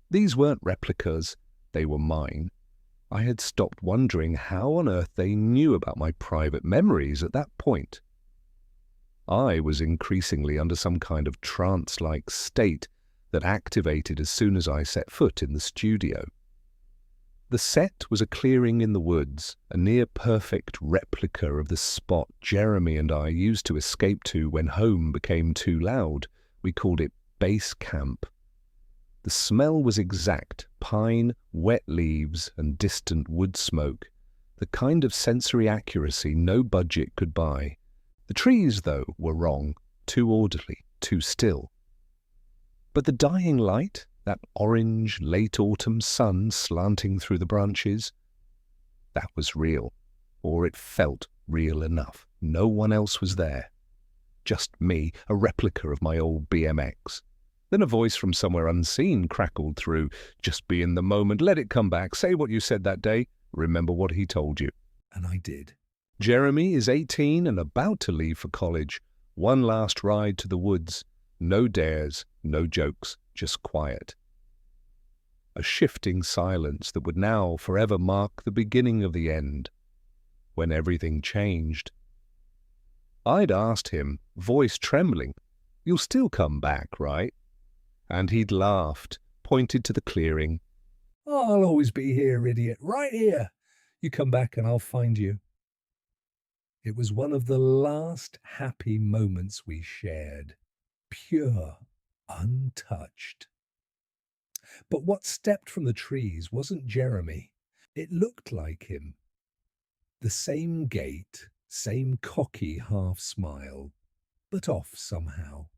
Speaker 1: These weren't replicas, they were mine. I had stopped wondering how on earth they knew about my private memories at that point. I was increasingly under some kind of trance-like state that activated as soon as I set foot in the studio. The set was a clearing in the woods, a near-perfect replica of the spot Jeremy and I used to escape to when home became too loud. We called it Base Camp. The smell was exact: pine, wet leaves, and distant wood smoke. The kind of sensory accuracy no budget could buy. The trees, though, were wrong, too orderly, too still. But the dying light, that orange, late autumn sun slanting through the branches, that was real, or it felt real enough. No one else was there. Just me, a replica of my old BMX. Then a voice from somewhere unseen crackled through. "Just be in the moment, let it come back, say what you said that day, remember what he told you."
Speaker 2: And I did.
Speaker 1: Jeremy is 18 and about to leave for college. One last ride to the woods. No dares, no jokes, just quiet. A shifting silence that would now forever mark the beginning of the end, when everything changed. I'd asked him, voice trembling, "You'll still come back, right?" And he'd laughed, pointed to the clearing.
Speaker 2: "I'll always be here, idiot, right here. You come back and I'll find you." It was one of the last happy moments we shared. Pure, untouched. But what stepped from the trees wasn't Jeremy. It looked like him. The same gait, same cocky half-smile, but off somehow.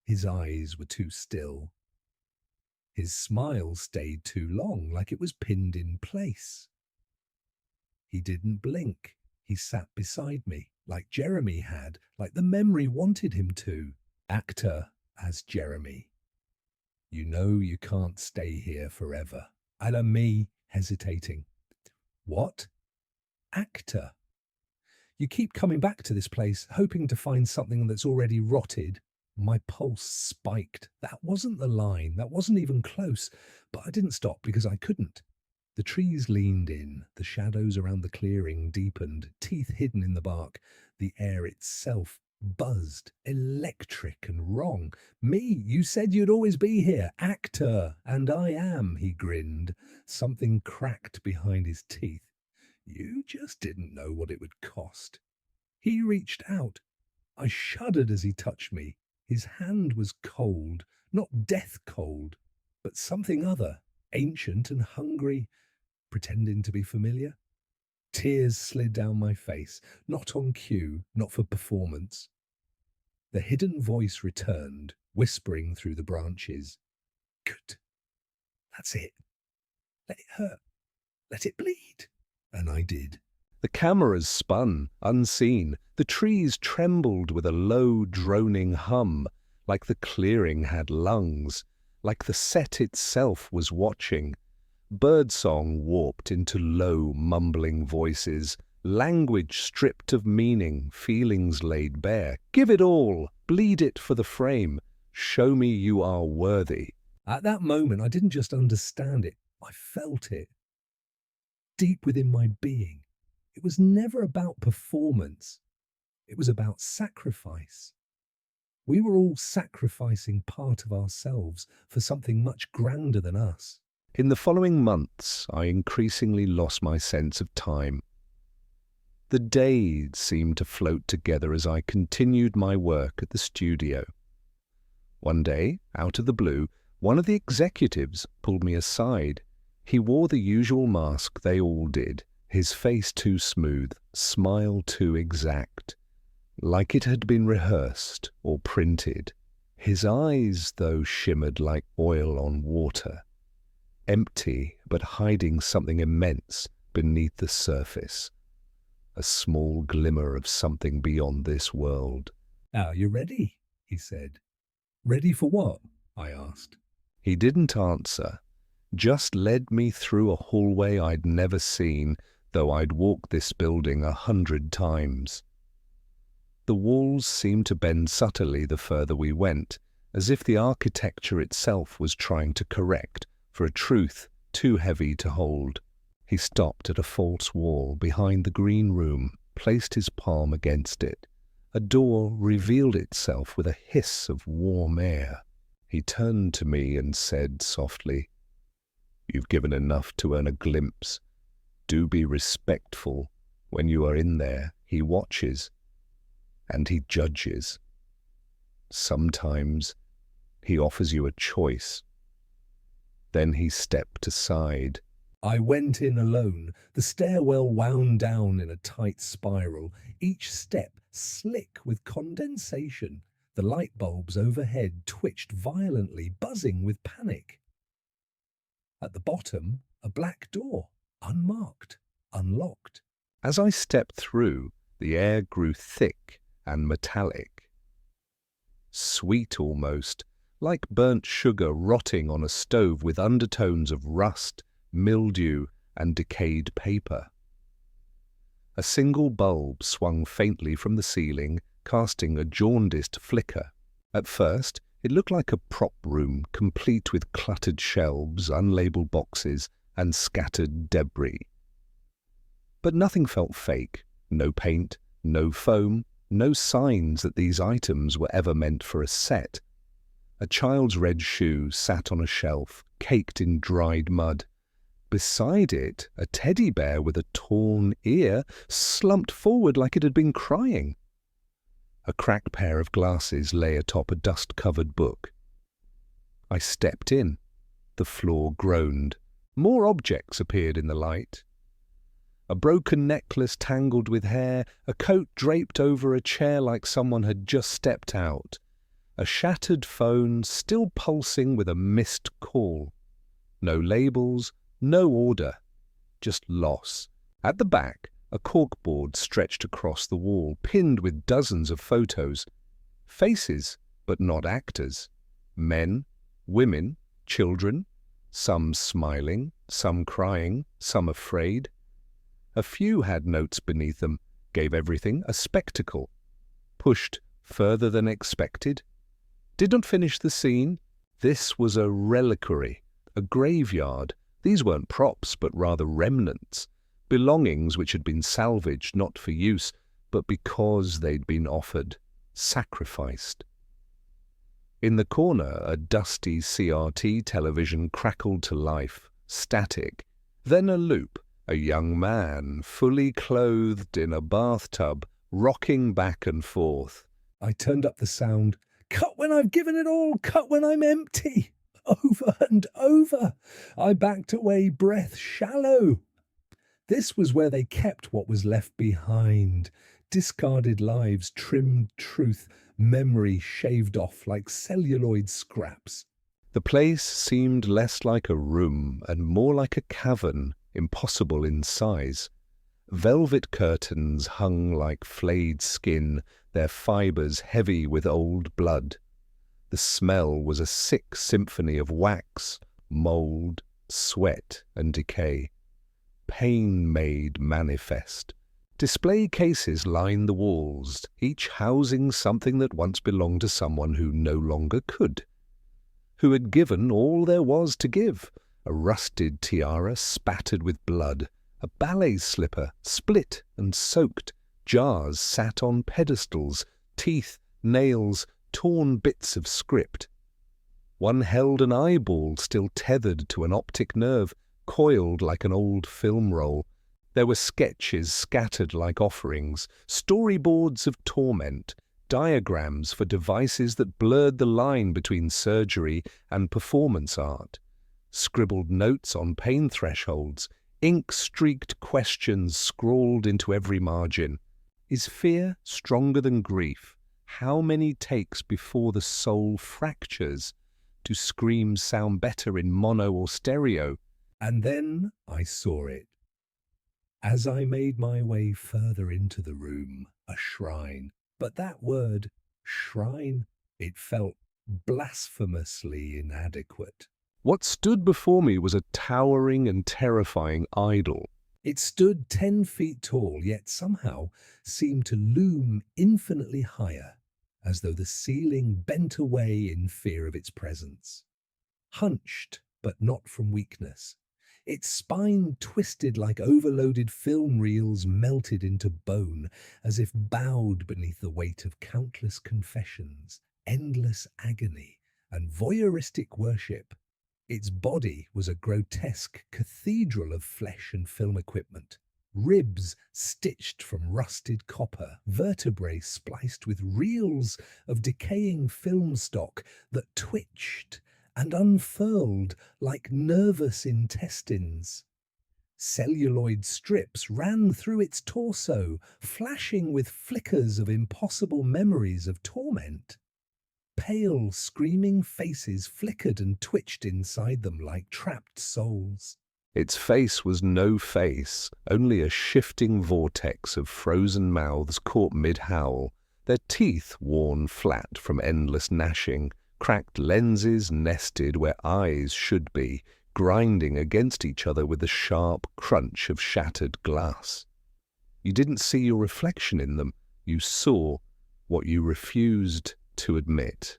Speaker 2: His eyes were too still. His smile stayed too long, like it was pinned in place. He didn't blink. He sat beside me, like Jeremy had, like the memory wanted him to. Actor as Jeremy. "You know you can't stay here forever." And me hesitating. "What?" "Actor. You keep coming back to this place, hoping to find something that's already rotted." My pulse spiked. That wasn't the line. That wasn't even close. But I didn't stop because I couldn't. The trees leaned in. The shadows around the clearing deepened, teeth hidden in the bark. The air itself buzzed, electric and wrong. "Me, you said you'd always be here. Actor. And I am," he grinned. Something cracked behind his teeth. "You just didn't know what it would cost." He reached out. I shuddered as he touched me. His hand was cold, not death cold, but something other, ancient and hungry, pretending to be familiar. Tears slid down my face, not on cue, not for performance. The hidden voice returned, whispering through the branches. "Good. That's it. Let it hurt. Let it bleed." And I did.
Speaker 1: The cameras spun, unseen. The trees trembled with a low, droning hum, like the clearing had lungs, like the set itself was watching. Birdsong warped into low, mumbling voices, language stripped of meaning, feelings laid bare. "Give it all, bleed it for the frame, show me you are worthy."
Speaker 2: At that moment, I didn't just understand it, I felt it. Deep within my being. It was never about performance. It was about sacrifice. We were all sacrificing part of ourselves for something much grander than us.
Speaker 1: In the following months, I increasingly lost my sense of time. The days seemed to float together as I continued my work at the studio. One day, out of the blue, one of the executives pulled me aside. He wore the usual mask they all did, his face too smooth, smile too exact, like it had been rehearsed or printed. His eyes, though, shimmered like oil on water, empty but hiding something immense beneath the surface, a small glimmer of something beyond this world.
Speaker 2: "Are you ready?" he said. "Ready for what?" I asked.
Speaker 1: He didn't answer, just led me through a hallway I'd never seen, though I'd walked this building 100 times. The walls seemed to bend subtly the further we went, as if the architecture itself was trying to correct for a truth too heavy to hold. He stopped at a false wall behind the green room, placed his palm against it. A door revealed itself with a hiss of warm air. He turned to me and said softly, "You've given enough to earn a glimpse. Do be respectful. When you are in there, he watches, and he judges. Sometimes he offers you a choice." Then he stepped aside.
Speaker 2: I went in alone. The stairwell wound down in a tight spiral, each step slick with condensation. The light bulbs overhead twitched violently, buzzing with panic. At the bottom, a black door, unmarked, unlocked.
Speaker 1: As I stepped through, the air grew thick and metallic, sweet almost, like burnt sugar rotting on a stove with undertones of rust, mildew, and decayed paper. A single bulb swung faintly from the ceiling, casting a jaundiced flicker. At first, it looked like a prop room, complete with cluttered shelves, unlabeled boxes, and scattered debris. But nothing felt fake. No paint, no foam, no signs that these items were ever meant for a set. A child's red shoe sat on a shelf, caked in dried mud. Beside it, a teddy bear with a torn ear slumped forward like it had been crying. A cracked pair of glasses lay atop a dust-covered book. I stepped in. The floor groaned. More objects appeared in the light. A broken necklace tangled with hair, a coat draped over a chair like someone had just stepped out, a shattered phone still pulsing with a missed call. No labels, no order, just loss. At the back, a corkboard stretched across the wall, pinned with dozens of photos. Faces, but not actors. Men, women, children, some smiling, some crying, some afraid. A few had notes beneath them, gave everything a spectacle. Pushed further than expected. Did not finish the scene. This was a reliquary, a graveyard. These weren't props, but rather remnants, belongings which had been salvaged not for use, but because they'd been offered, sacrificed. In the corner, a dusty CRT television crackled to life, static. Then a loop, a young man, fully clothed in a bathtub, rocking back and forth.
Speaker 2: I turned up the sound. "Cut when I've given it all, cut when I'm empty." Over and over. I backed away, breath shallow. This was where they kept what was left behind. Discarded lives, trimmed truth, memory shaved off like celluloid scraps.
Speaker 1: The place seemed less like a room and more like a cavern, impossible in size. Velvet curtains hung like flayed skin, their fibres heavy with old blood. The smell was a sick symphony of wax, mould, sweat, and decay. Pain made manifest. Display cases lined the walls, each housing something that once belonged to someone who no longer could, who had given all there was to give. A rusted tiara spattered with blood, a ballet slipper split and soaked, jars sat on pedestals, teeth, nails, torn bits of script. One held an eyeball still tethered to an optic nerve, coiled like an old film roll. There were sketches scattered like offerings, storyboards of torment, diagrams for devices that blurred the line between surgery and performance art, scribbled notes on pain thresholds, ink-streaked questions scrawled into every margin. Is fear stronger than grief? How many takes before the soul fractures? Do screams sound better in mono or stereo?
Speaker 2: And then I saw it. As I made my way further into the room, a shrine. But that word, shrine, it felt blasphemously inadequate.
Speaker 1: What stood before me was a towering and terrifying idol.
Speaker 2: It stood 10 feet tall, yet somehow seemed to loom infinitely higher, as though the ceiling bent away in fear of its presence. Hunched, but not from weakness. Its spine twisted like overloaded film reels melted into bone, as if bowed beneath the weight of countless confessions, endless agony, and voyeuristic worship. Its body was a grotesque cathedral of flesh and film equipment. Ribs stitched from rusted copper, vertebrae spliced with reels of decaying film stock that twitched and unfurled like nervous intestines. Celluloid strips ran through its torso, flashing with flickers of impossible memories of torment. Pale, screaming faces flickered and twitched inside them like trapped souls.
Speaker 1: Its face was no face, only a shifting vortex of frozen mouths caught mid-howl, their teeth worn flat from endless gnashing, cracked lenses nested where eyes should be, grinding against each other with the sharp crunch of shattered glass. You didn't see your reflection in them, you saw what you refused to admit.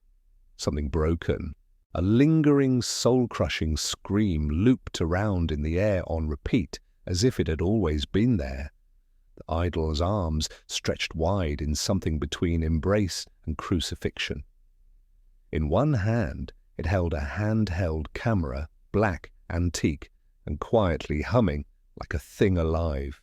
Speaker 1: Something broken. A lingering, soul-crushing scream looped around in the air on repeat, as if it had always been there. The idol's arms stretched wide in something between embrace and crucifixion. In one hand, it held a handheld camera, black, antique, and quietly humming like a thing alive.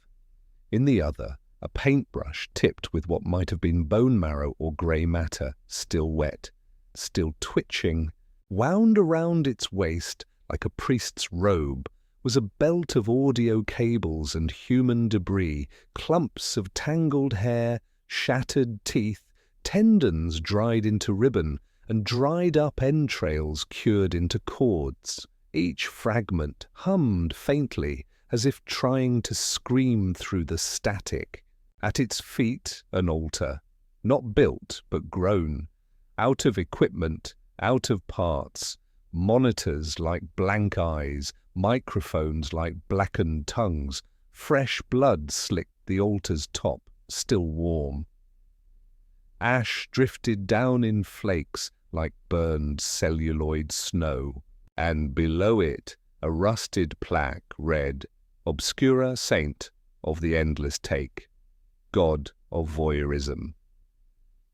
Speaker 1: In the other, a paintbrush tipped with what might have been bone marrow or grey matter, still wet, still twitching. Wound around its waist, like a priest's robe, was a belt of audio cables and human debris, clumps of tangled hair, shattered teeth, tendons dried into ribbon, and dried-up entrails cured into cords. Each fragment hummed faintly, as if trying to scream through the static. At its feet, an altar, not built but grown, out of equipment, out of parts, monitors like blank eyes, microphones like blackened tongues, fresh blood slicked the altar's top, still warm. Ash drifted down in flakes like burned celluloid snow, and below it a rusted plaque read, Obscura Saint of the Endless Take, God of Voyeurism,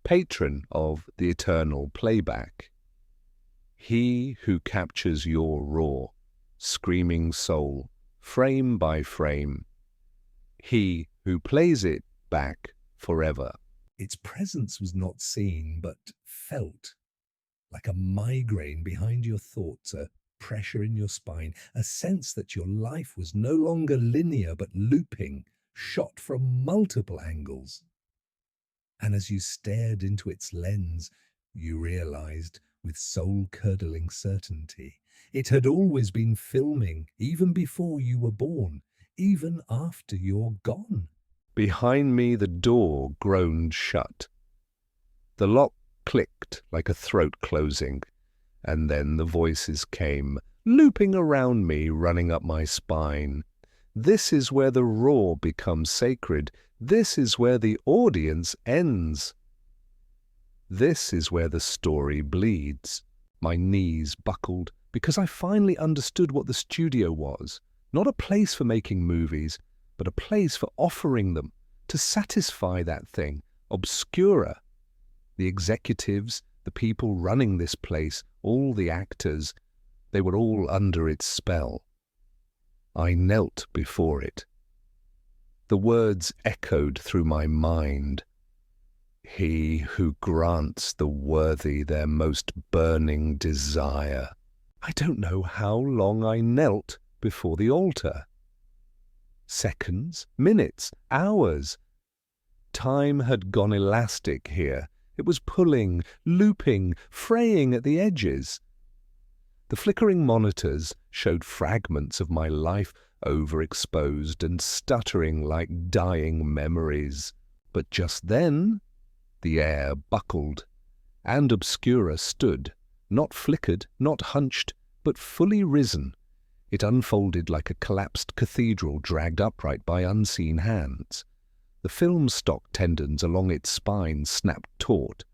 Speaker 1: Patron of the Eternal Playback. He who captures your raw, screaming soul, frame by frame. He who plays it back forever.
Speaker 2: Its presence was not seen, but felt, like a migraine behind your thoughts, a pressure in your spine, a sense that your life was no longer linear but looping, shot from multiple angles. And as you stared into its lens, you realized, with soul-curdling certainty, it had always been filming, even before you were born, even after you're gone.
Speaker 1: Behind me the door groaned shut. The lock clicked like a throat closing, and then the voices came, looping around me, running up my spine. This is where the raw becomes sacred. This is where the audience ends. This is where the story bleeds. My knees buckled because I finally understood what the studio was. Not a place for making movies, but a place for offering them, to satisfy that thing, Obscura. The executives, the people running this place, all the actors, they were all under its spell. I knelt before it. The words echoed through my mind. He who grants the worthy their most burning desire. I don't know how long I knelt before the altar. Seconds, minutes, hours. Time had gone elastic here. It was pulling, looping, fraying at the edges. The flickering monitors showed fragments of my life overexposed and stuttering like dying memories. But just then, the air buckled, and Obscura stood, not flickered, not hunched, but fully risen. It unfolded like a collapsed cathedral dragged upright by unseen hands. The film stock tendons along its spine snapped taut.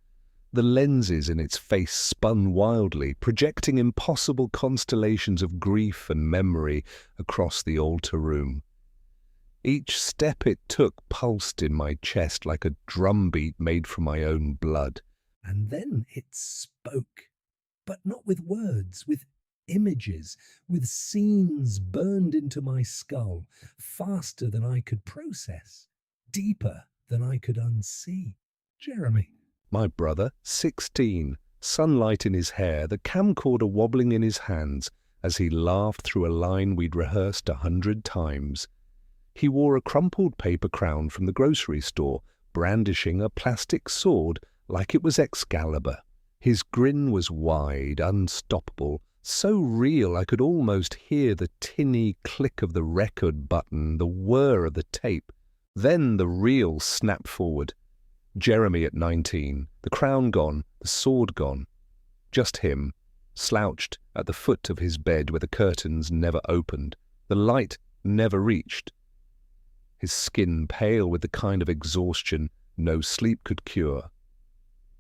Speaker 1: The lenses in its face spun wildly, projecting impossible constellations of grief and memory across the altar room. Each step it took pulsed in my chest like a drumbeat made from my own blood.
Speaker 2: And then it spoke, but not with words, with images, with scenes burned into my skull, faster than I could process, deeper than I could unsee. Jeremy.
Speaker 1: My brother, 16, sunlight in his hair, the camcorder wobbling in his hands as he laughed through a line we'd rehearsed 100 times. He wore a crumpled paper crown from the grocery store, brandishing a plastic sword like it was Excalibur. His grin was wide, unstoppable, so real I could almost hear the tinny click of the record button, the whir of the tape. Then the reel snapped forward. Jeremy at 19, the crown gone, the sword gone. Just him, slouched at the foot of his bed where the curtains never opened, the light never reached. His skin pale with the kind of exhaustion no sleep could cure.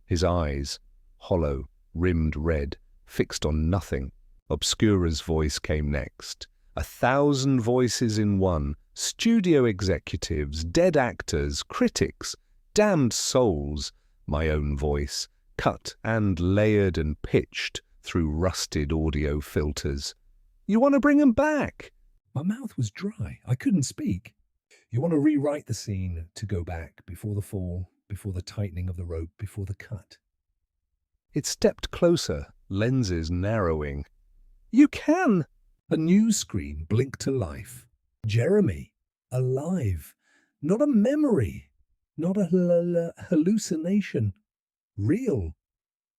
Speaker 1: His eyes, hollow, rimmed red, fixed on nothing. Obscura's voice came next. 1,000 voices in one, studio executives, dead actors, critics, damned souls, my own voice, cut and layered and pitched through rusted audio filters. You want to bring him back?
Speaker 2: My mouth was dry. I couldn't speak. You want to rewrite the scene to go back before the fall, before the tightening of the rope, before the cut.
Speaker 1: It stepped closer, lenses narrowing. You can!
Speaker 2: A news screen blinked to life. Jeremy, alive. Not a memory. Not a hallucination. Real.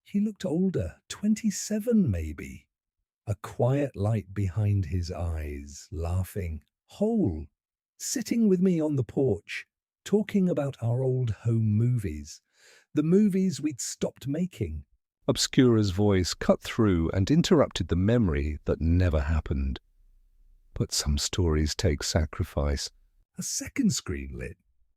Speaker 2: He looked older, 27 maybe. A quiet light behind his eyes, laughing, whole, sitting with me on the porch, talking about our old home movies, the movies we'd stopped making.
Speaker 1: Obscura's voice cut through and interrupted the memory that never happened. But some stories take sacrifice.
Speaker 2: A second screen lit.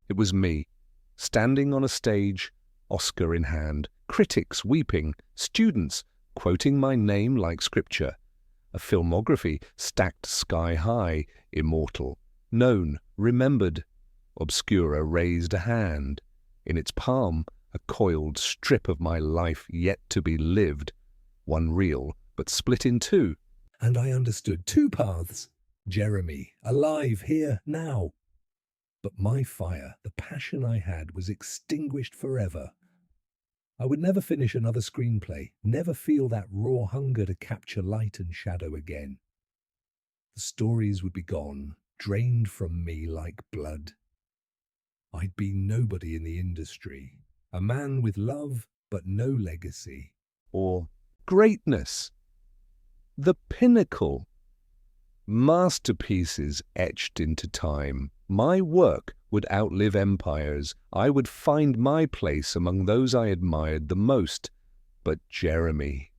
Speaker 1: It was me, standing on a stage, Oscar in hand, critics weeping, students quoting my name like scripture, a filmography stacked sky high, immortal, known, remembered. Obscura raised a hand. In its palm, a coiled strip of my life yet to be lived, one reel, but split in two.
Speaker 2: And I understood 2 paths. Jeremy, alive here, now. But my fire, the passion I had, was extinguished forever. I would never finish another screenplay, never feel that raw hunger to capture light and shadow again. The stories would be gone, drained from me like blood. I'd be nobody in the industry, a man with love but no legacy.
Speaker 1: Or greatness, the pinnacle. Masterpieces etched into time. My work would outlive empires. I would find my place among those I admired the most. But Jeremy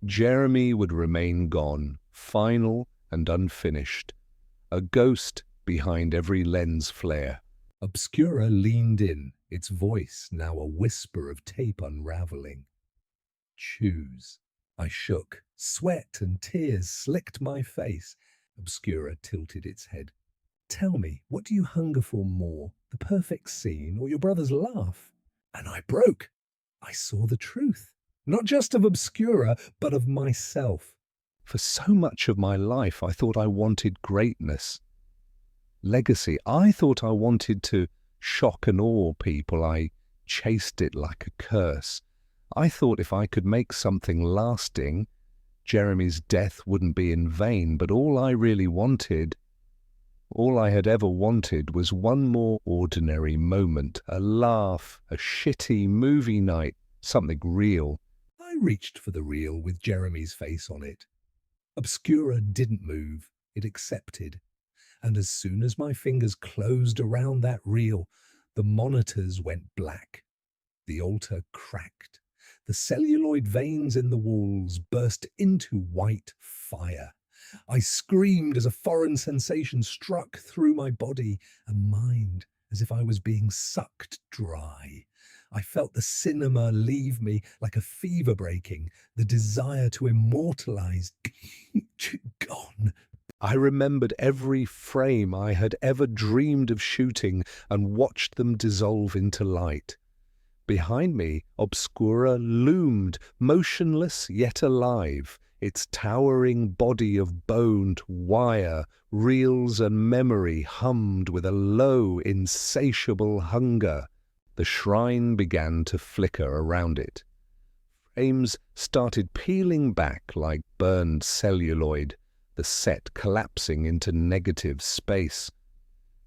Speaker 1: would remain gone, final and unfinished, a ghost behind every lens flare.
Speaker 2: Obscura leaned in, its voice now a whisper of tape unraveling. Choose. I shook. Sweat and tears slicked my face. Obscura tilted its head. Tell me, what do you hunger for more, the perfect scene or your brother's laugh? And I broke. I saw the truth, not just of Obscura, but of myself.
Speaker 1: For so much of my life I thought I wanted greatness. Legacy. I thought I wanted to shock and awe people. I chased it like a curse. I thought if I could make something lasting, Jeremy's death wouldn't be in vain, but all I had ever wanted was one more ordinary moment, a laugh, a shitty movie night, something real.
Speaker 2: I reached for the reel with Jeremy's face on it. Obscura didn't move, it accepted. And as soon as my fingers closed around that reel, the monitors went black. The altar cracked. The celluloid veins in the walls burst into white fire. I screamed as a foreign sensation struck through my body and mind as if I was being sucked dry. I felt the cinema leave me like a fever breaking, the desire to immortalize gone.
Speaker 1: I remembered every frame I had ever dreamed of shooting and watched them dissolve into light. Behind me, Obscura loomed, motionless yet alive, its towering body of boned wire, reels and memory hummed with a low, insatiable hunger. The shrine began to flicker around it. Frames started peeling back like burned celluloid, the set collapsing into negative space.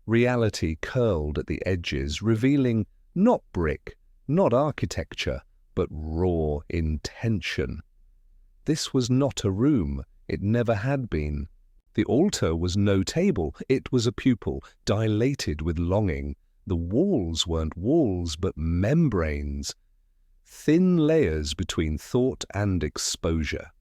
Speaker 1: Reality curled at the edges, revealing not brick, not architecture, but raw intention. This was not a room. It never had been. The altar was no table. It was a pupil, dilated with longing. The walls weren't walls, but membranes. Thin layers between thought and exposure.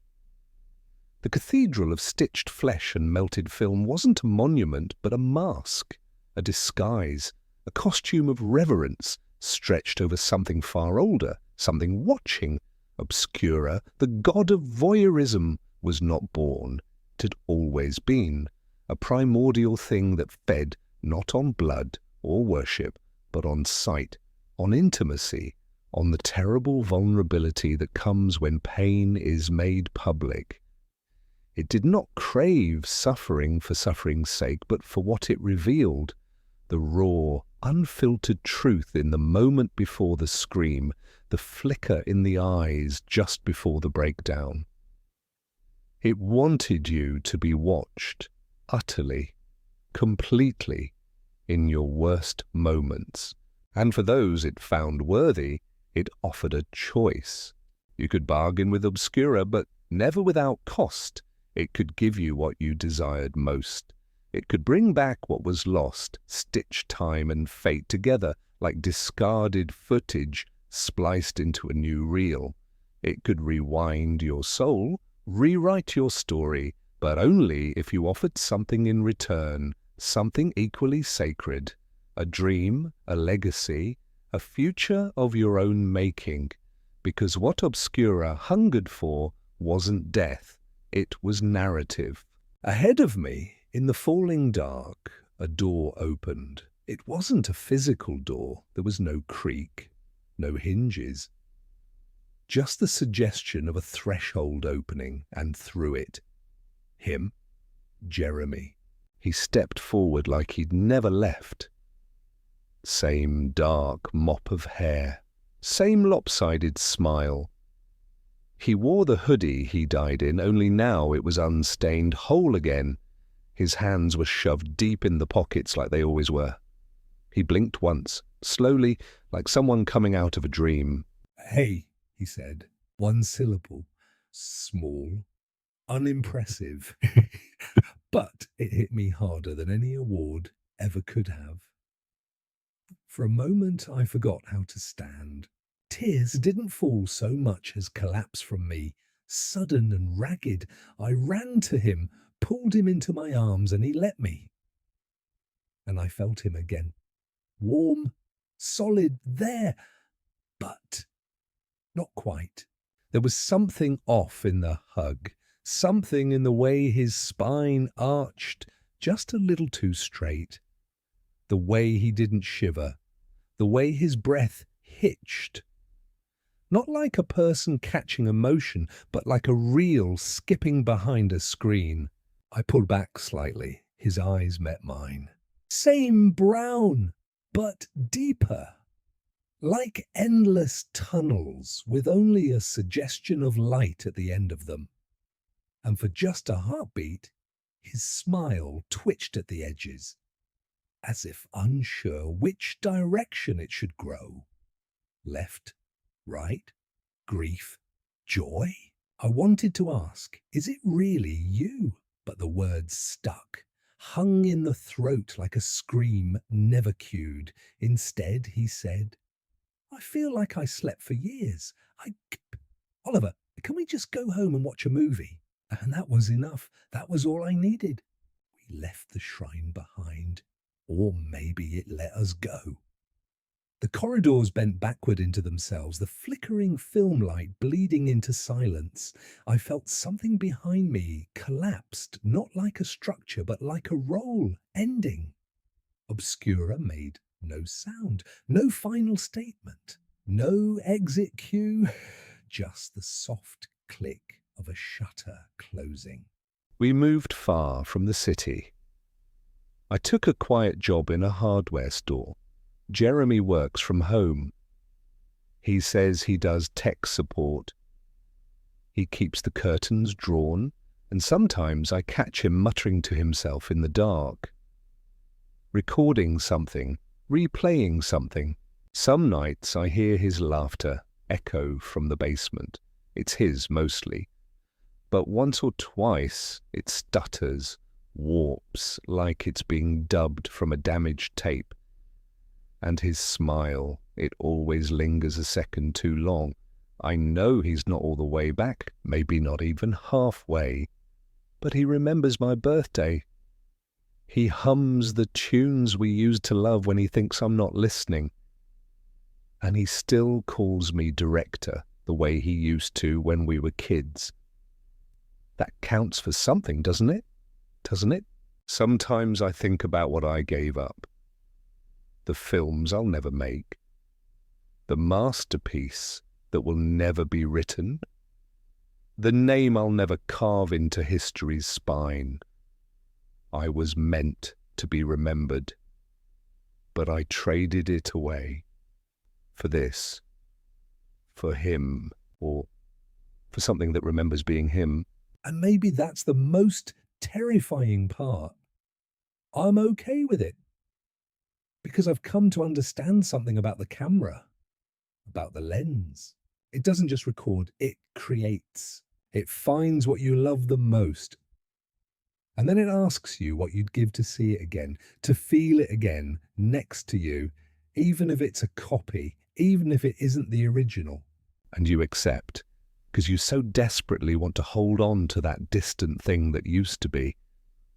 Speaker 1: The cathedral of stitched flesh and melted film wasn't a monument, but a mask, a disguise, a costume of reverence stretched over something far older, something watching. Obscura, the god of voyeurism, was not born. It had always been, a primordial thing that fed not on blood or worship, but on sight, on intimacy, on the terrible vulnerability that comes when pain is made public. It did not crave suffering for suffering's sake, but for what it revealed, the raw, unfiltered truth in the moment before the scream, the flicker in the eyes just before the breakdown. It wanted you to be watched, utterly, completely, in your worst moments. And for those it found worthy, it offered a choice. You could bargain with Obscura, but never without cost. It could give you what you desired most. It could bring back what was lost, stitch time and fate together like discarded footage spliced into a new reel. It could rewind your soul, rewrite your story, but only if you offered something in return, something equally sacred, a dream, a legacy, a future of your own making, because what Obscura hungered for wasn't death, it was narrative. Ahead of me, in the falling dark, a door opened. It wasn't a physical door. There was no creak, no hinges. Just the suggestion of a threshold opening, and through it, him, Jeremy. He stepped forward like he'd never left. Same dark mop of hair, same lopsided smile. He wore the hoodie he died in, only now it was unstained, whole again. His hands were shoved deep in the pockets like they always were. He blinked once, slowly, like someone coming out of a dream.
Speaker 2: "Hey," he said, one syllable, small, unimpressive, but it hit me harder than any award ever could have. For a moment I forgot how to stand. Tears didn't fall so much as collapse from me. Sudden and ragged, I ran to him, pulled him into my arms, and he let me. And I felt him again. Warm, solid, there, but not quite. There was something off in the hug, something in the way his spine arched just a little too straight, the way he didn't shiver, the way his breath hitched. Not like a person catching a motion, but like a reel skipping behind a screen. I pulled back slightly. His eyes met mine. Same brown, but deeper. like endless tunnels with only a suggestion of light at the end of them. And for just a heartbeat, his smile twitched at the edges, as if unsure which direction it should grow. Left, right, grief, joy? I wanted to ask, is it really you? But the words stuck, hung in the throat like a scream never cued. Instead, he said, I feel like I slept for years. Oliver, can we just go home and watch a movie? And that was enough. That was all I needed. We left the shrine behind, or maybe it let us go. The corridors bent backward into themselves, the flickering film light bleeding into silence. I felt something behind me collapsed, not like a structure, but like a roll, ending. Obscura made no sound, no final statement, no exit cue, just the soft click of a shutter closing.
Speaker 1: We moved far from the city. I took a quiet job in a hardware store. Jeremy works from home. He says he does tech support. He keeps the curtains drawn, and sometimes I catch him muttering to himself in the dark, recording something, replaying something. Some nights I hear his laughter echo from the basement. It's his mostly. But once or twice it stutters, warps, like it's being dubbed from a damaged tape. And his smile, it always lingers a second too long. I know he's not all the way back, maybe not even halfway, but he remembers my birthday. He hums the tunes we used to love when he thinks I'm not listening. And he still calls me director the way he used to when we were kids. That counts for something, doesn't it? Doesn't it? Sometimes I think about what I gave up. The films I'll never make. The masterpiece that will never be written. The name I'll never carve into history's spine. I was meant to be remembered, but I traded it away. For this. For him, or for something that remembers being him.
Speaker 2: And maybe that's the most terrifying part. I'm okay with it. Because I've come to understand something about the camera, about the lens. It doesn't just record, it creates. It finds what you love the most. And then it asks you what you'd give to see it again, to feel it again next to you, even if it's a copy, even if it isn't the original.
Speaker 1: And you accept, because you so desperately want to hold on to that distant thing that used to be.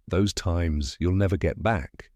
Speaker 1: Those times you'll never get back.